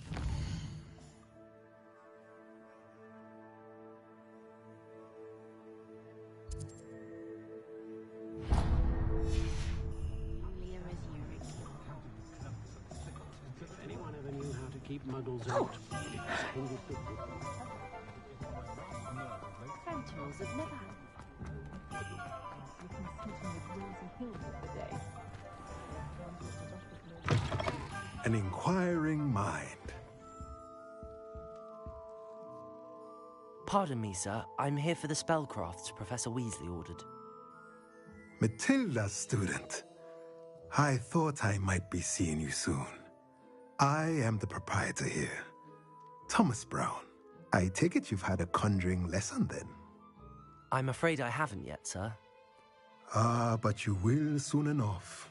If anyone ever knew how to keep muggles out, Sentinels have never had. An inquiring mind. Pardon me, sir. I'm here for the spellcrafts Professor Weasley ordered. Matilda, student. I thought I might be seeing you soon. I am the proprietor here, Thomas Brown. I take it you've had a conjuring lesson then? I'm afraid I haven't yet, sir. Ah, but you will soon enough.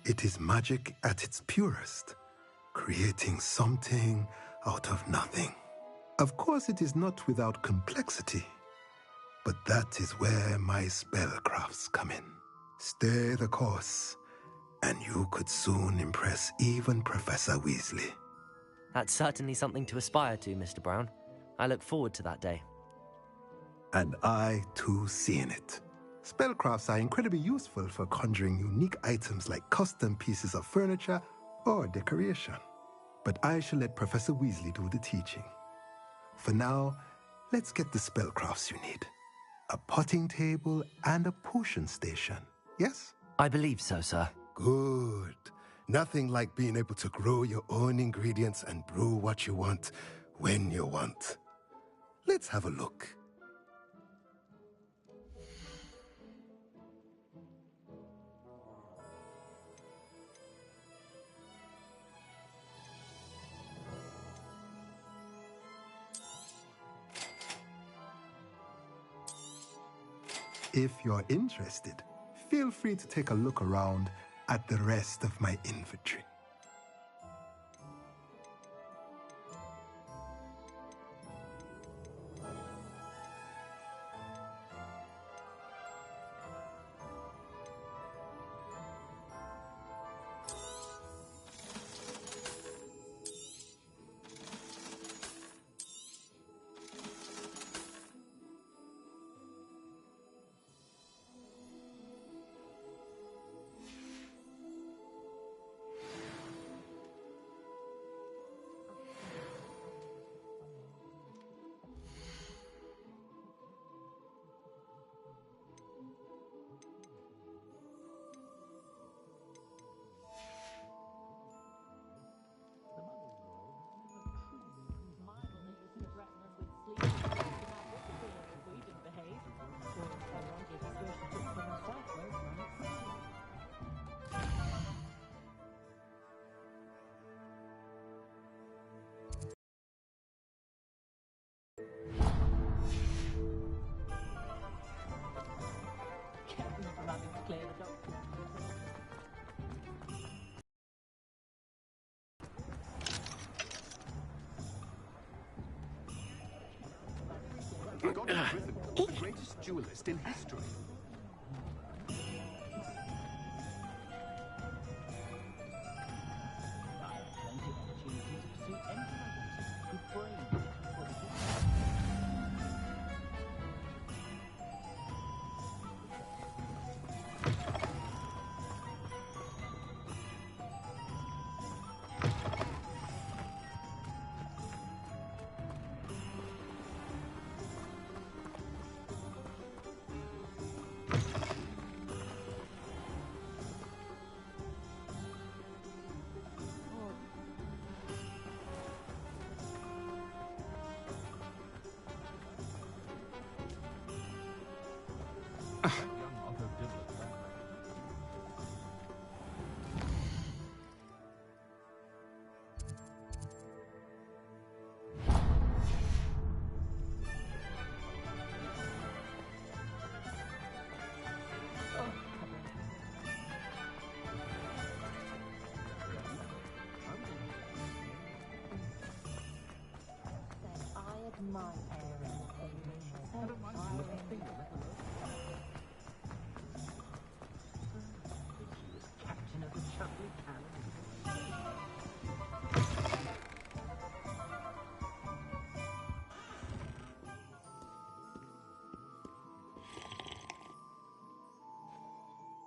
It is magic at its purest, creating something out of nothing. Of course, it is not without complexity, but that is where my spellcrafts come in. Stay the course, and you could soon impress even Professor Weasley. That's certainly something to aspire to, Mr. Brown. I look forward to that day. And I, too, seeing it. Spellcrafts are incredibly useful for conjuring unique items like custom pieces of furniture or decoration. But I shall let Professor Weasley do the teaching. For now, let's get the spellcrafts you need. A potting table and a potion station, yes? I believe so, sir. Good. Nothing like being able to grow your own ingredients and brew what you want when you want. Let's have a look. If you're interested, feel free to take a look around at the rest of my inventory. The greatest duelist in history.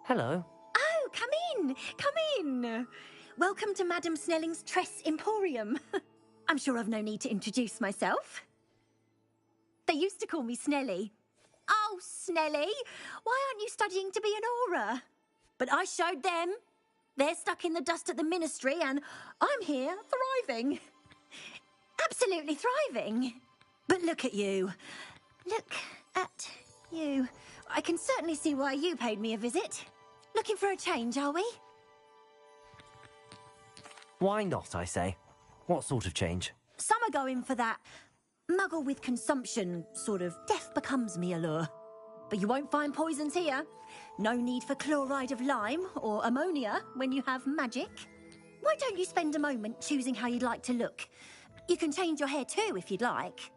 Hello. Oh, come in! Come in! Welcome to Madame Snelling's Tress Emporium. I'm sure I've no need to introduce myself. They used to call me Snelly. Oh, Snelly, why aren't you studying to be an aura? But I showed them. They're stuck in the dust at the ministry, and I'm here, thriving. Absolutely thriving. But look at you. Look at you. I can certainly see why you paid me a visit. Looking for a change, are we? Why not, I say? What sort of change? Some are going for that muggle with consumption, sort of death becomes me allure. But you won't find poisons here. No need for chloride of lime or ammonia when you have magic. Why don't you spend a moment choosing how you'd like to look? You can change your hair too if you'd like.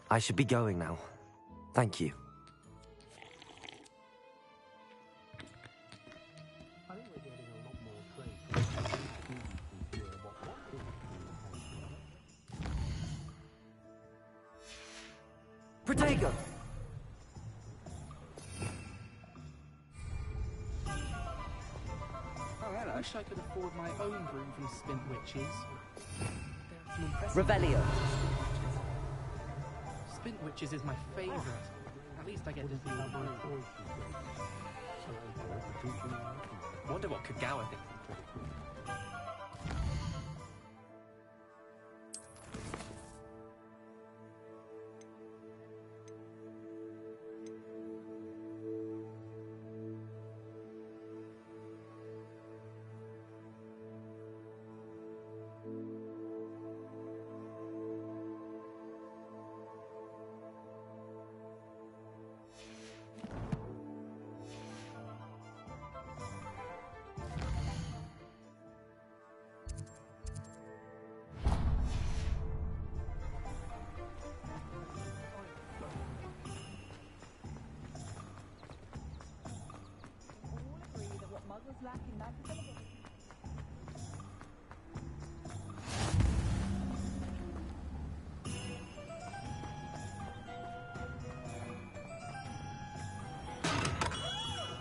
I should be going now. Thank you. Protego! I wish I could afford my own broom from Spint Witches. Revelio. Spint Witches is my favourite. At least I get to feel one. Wonder what Kagawa thinks.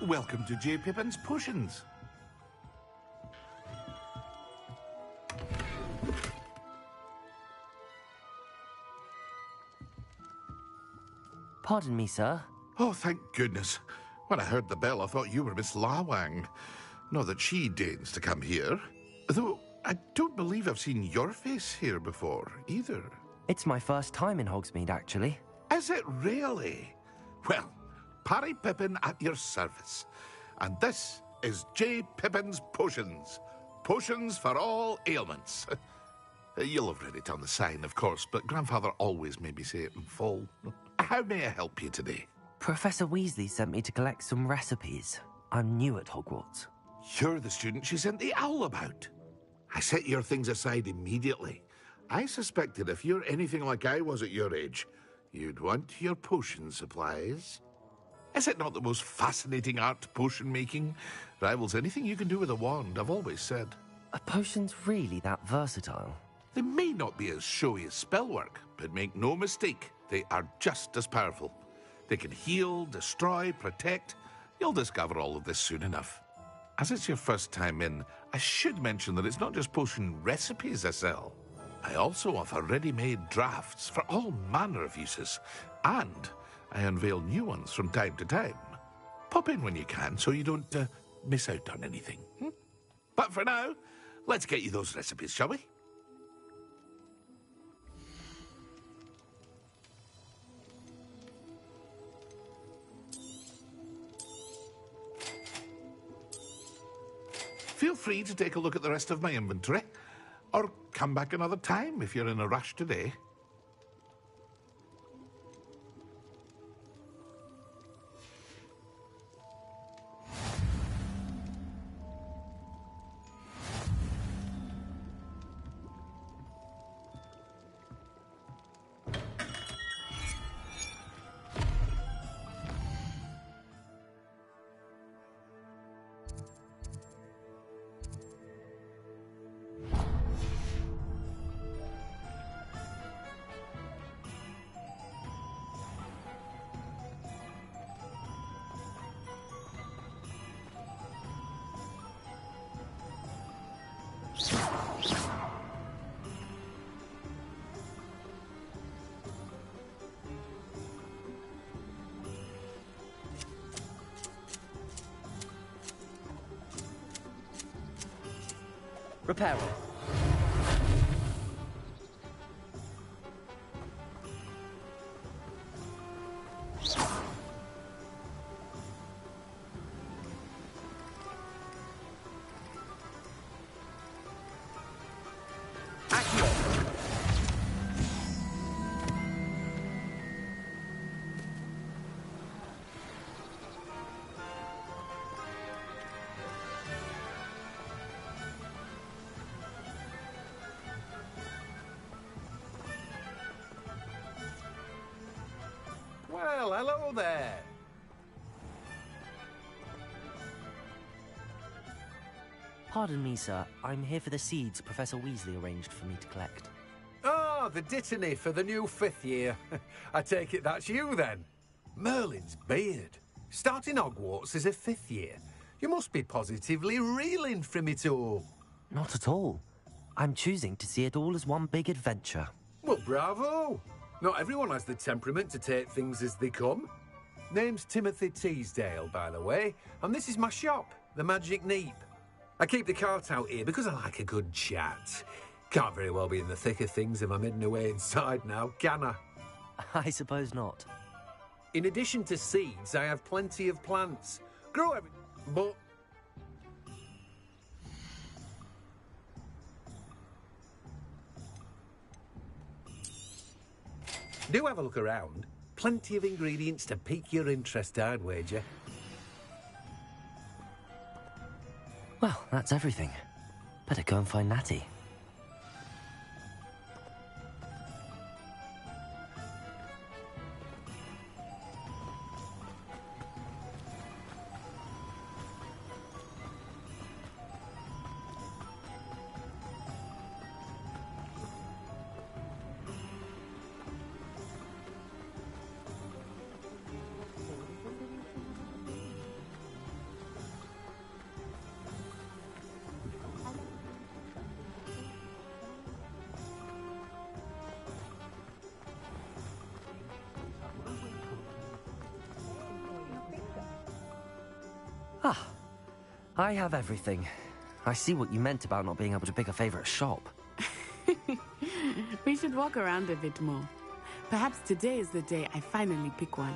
Welcome to J. Pippin's Potions. Pardon me, sir. Oh, thank goodness. When I heard the bell, I thought you were Miss Lawang. Not that she deigns to come here. Though, I don't believe I've seen your face here before, either. It's my first time in Hogsmeade, actually. Is it really? Well, Parry Pippin at your service. And this is J. Pippin's Potions. Potions for all ailments. You'll have read it on the sign, of course, but Grandfather always made me say it in full. How may I help you today? Professor Weasley sent me to collect some recipes. I'm new at Hogwarts. You're the student she sent the owl about. I set your things aside immediately. I suspected if you're anything like I was at your age, you'd want your potion supplies. Is it not the most fascinating art, potion making? Rivals anything you can do with a wand, I've always said. Are potions really that versatile? They may not be as showy as spellwork, but make no mistake, they are just as powerful. They can heal, destroy, protect. You'll discover all of this soon enough. As it's your first time in, I should mention that it's not just potion recipes I sell. I also offer ready-made drafts for all manner of uses, and I unveil new ones from time to time. Pop in when you can so you don't miss out on anything. But for now, let's get you those recipes, shall we? Feel free to take a look at the rest of my inventory, or come back another time if you're in a rush today. Repair it. Well, hello there. Pardon me, sir. I'm here for the seeds Professor Weasley arranged for me to collect. Oh, the dittany for the new 5th year. I take it that's you, then. Merlin's beard. Starting Hogwarts as a 5th year. You must be positively reeling from it all. Not at all. I'm choosing to see it all as one big adventure. Well, bravo. Not everyone has the temperament to take things as they come. Name's Timothy Teasdale, by the way, and this is my shop, the Magic Neep. I keep the cart out here because I like a good chat. Can't very well be in the thick of things if I'm hidden away inside now, can I? I suppose not. In addition to seeds, I have plenty of plants. Grow every... but... do have a look around. Plenty of ingredients to pique your interest, I'd wager. Well, that's everything. Better go and find Natty. Ah, I have everything. I see what you meant about not being able to pick a favourite shop. We should walk around a bit more. Perhaps today is the day I finally pick one.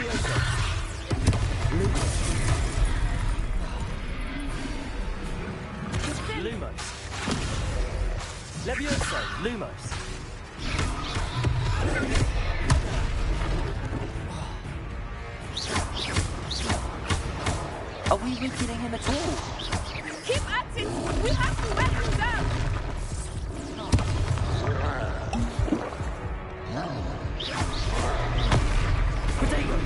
Levioso. Lumos. Levioso. Lumos. Are we weakening him at all? Keep at it! We have to wear him down! Potato!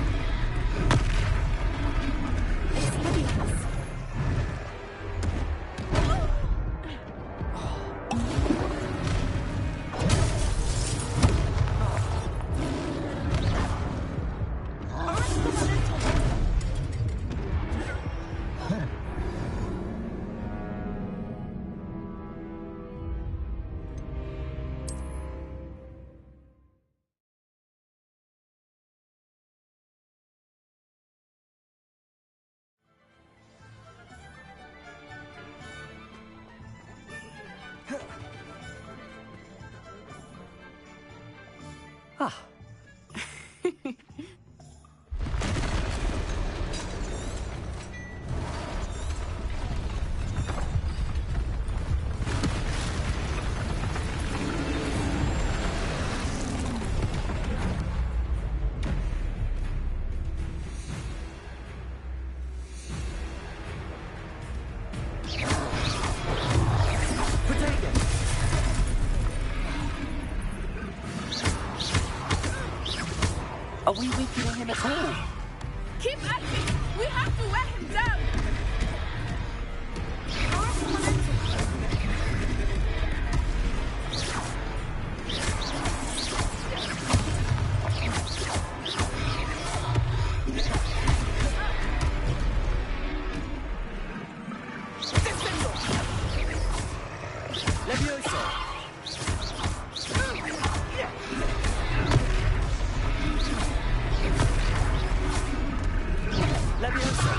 Ah. Are we weakening him at all? Keep at it! We have to wear him down! Levioso. Levioso.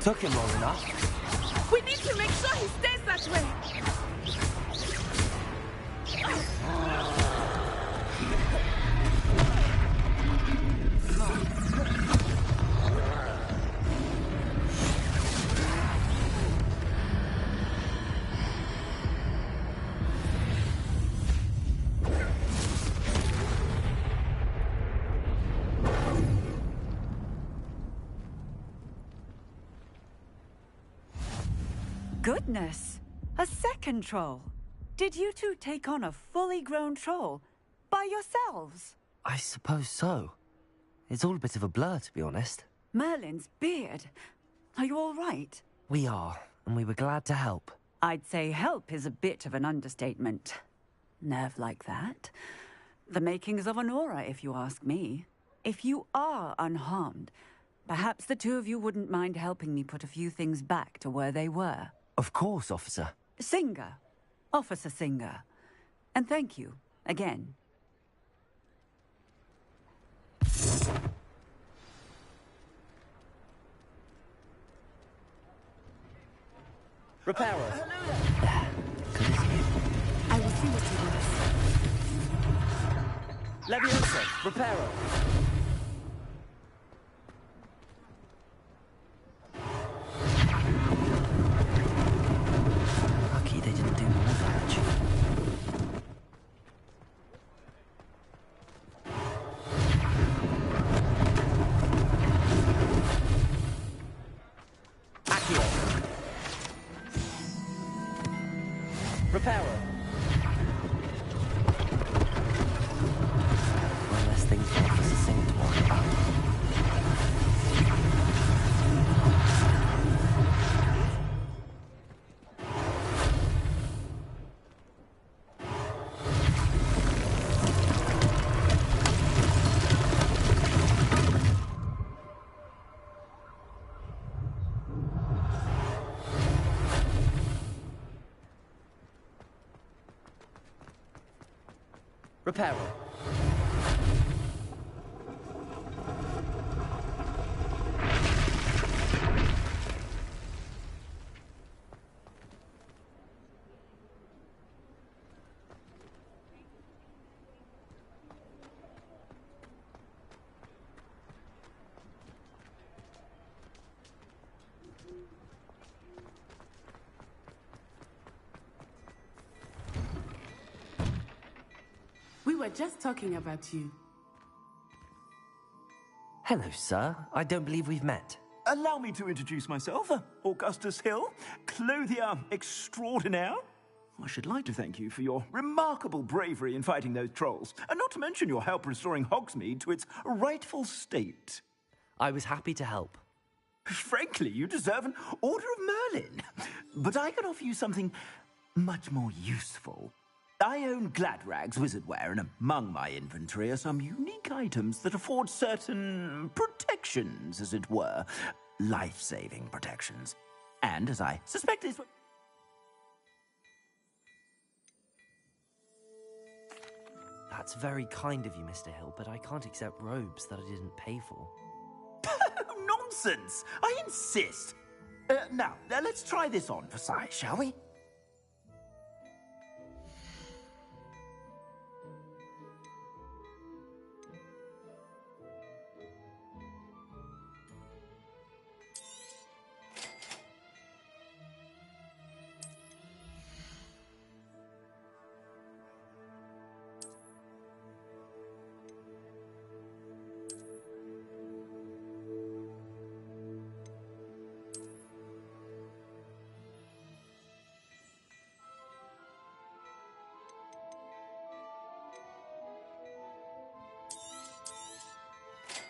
Took him long enough. We need to make sure he stays that way! Goodness! A second troll! Did you two take on a fully grown troll? By yourselves? I suppose so. It's all a bit of a blur, to be honest. Merlin's beard. Are you all right? We are, and we were glad to help. I'd say help is a bit of an understatement. Nerve like that. The makings of an aura, if you ask me. If you are unharmed, perhaps the two of you wouldn't mind helping me put a few things back to where they were. Of course, officer. Singer. Officer Singer. And thank you, again. Repairer. I will see what he does. Leviosa. Repairer. Lucky they didn't do more damage. Repairer. One less thing for Officer Singh to worry about. Repairer. We were just talking about you. Hello, sir. I don't believe we've met. Allow me to introduce myself, Augustus Hill, clothier extraordinaire. I should like to thank you for your remarkable bravery in fighting those trolls, and not to mention your help restoring Hogsmeade to its rightful state. I was happy to help. Frankly, you deserve an Order of Merlin. But I can offer you something much more useful. I own Gladrag's wizardware, and among my inventory are some unique items that afford certain protections, as it were. Life-saving protections. And, as I suspect is... That's very kind of you, Mr. Hill, but I can't accept robes that I didn't pay for. Nonsense! I insist! Now, let's try this on for size, shall we?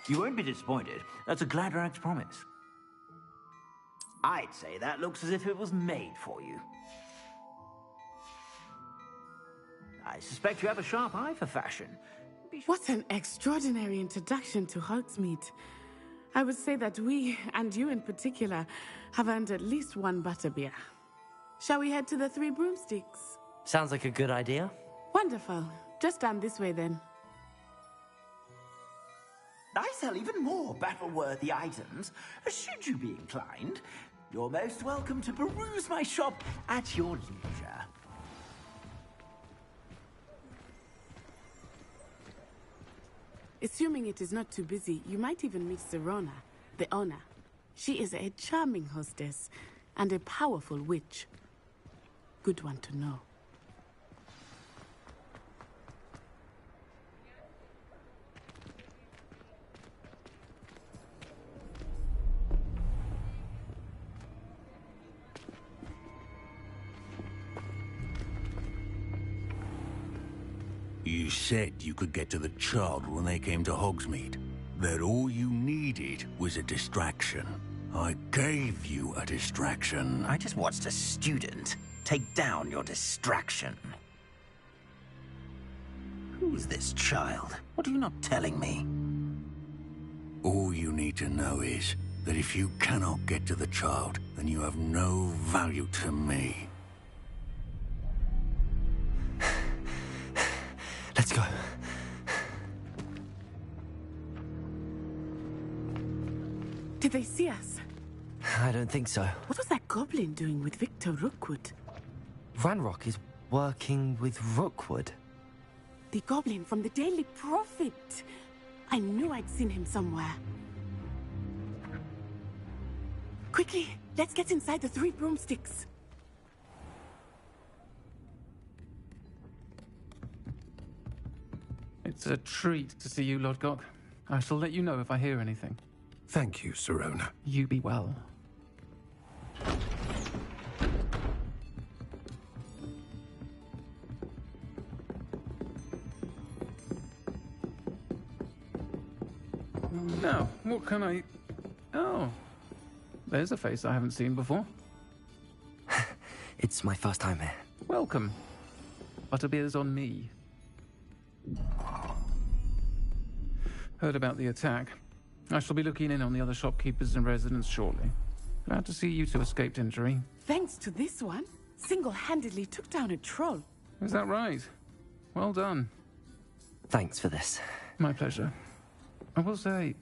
You won't be disappointed. That's a Gladrag's promise. I'd say that looks as if it was made for you. I suspect you have a sharp eye for fashion. What an extraordinary introduction to Hogsmeade. I would say that we, and you in particular, have earned at least one butterbeer. Shall we head to the Three Broomsticks? Sounds like a good idea. Wonderful. Just down this way then. I sell even more battle-worthy items. Should you be inclined, you're most welcome to peruse my shop at your leisure. Assuming it is not too busy, you might even meet Serona, the owner. She is a charming hostess and a powerful witch. Good one to know. You said you could get to the child when they came to Hogsmeade. That all you needed was a distraction. I gave you a distraction. I just watched a student take down your distraction. Who's this child? What are you not telling me? All you need to know is that if you cannot get to the child, then you have no value to me. Let's go. Did they see us? I don't think so. What was that goblin doing with Victor Rookwood? Ranrock is working with Rookwood. The goblin from the Daily Prophet. I knew I'd seen him somewhere. Quickly, let's get inside the 3 broomsticks. It's a treat to see you, Lodgok. I shall let you know if I hear anything. Thank you, Sirona. You be well. Now, what can I... Oh, there's a face I haven't seen before. It's my first time here. Welcome. Butterbeer's on me. Heard about the attack. I shall be looking in on the other shopkeepers and residents shortly. Glad to see you two escaped injury. Thanks to this one, single-handedly took down a troll. Is that right? Well done. Thanks for this. My pleasure. I will say,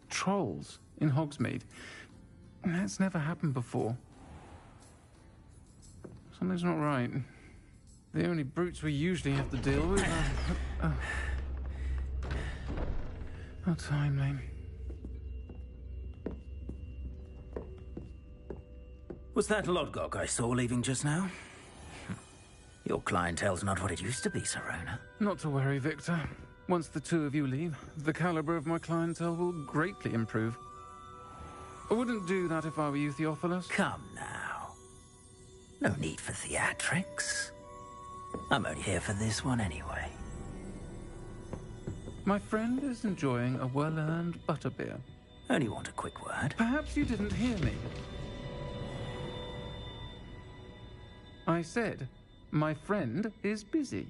trolls in Hogsmeade. That's never happened before. Something's not right. The only brutes we usually have to deal with are... How timely. Was that Lodgok I saw leaving just now? Your clientele's not what it used to be, Sirona. Not to worry, Victor. Once the 2 of you leave, the caliber of my clientele will greatly improve. I wouldn't do that if I were you, Theophilus. Come now. No need for theatrics. I'm only here for this one anyway. My friend is enjoying a well-earned butterbeer. Only want a quick word. Perhaps you didn't hear me. I said, my friend is busy.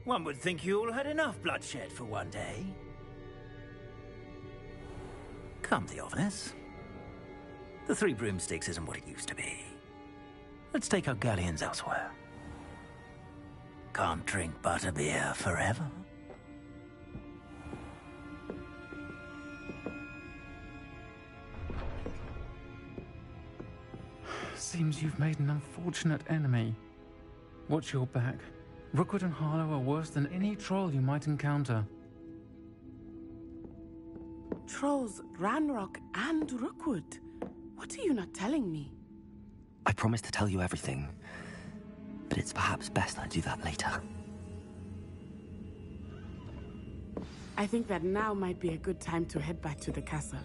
One would think you all had enough bloodshed for one day. Come, Theophilus. The 3 broomsticks isn't what it used to be. Let's take our galleons elsewhere. Can't drink butterbeer forever. Seems you've made an unfortunate enemy. Watch your back. Rookwood and Harlow are worse than any troll you might encounter. Trolls, Ranrock, and Rookwood. What are you not telling me? I promised to tell you everything, but it's perhaps best I do that later. I think that now might be a good time to head back to the castle.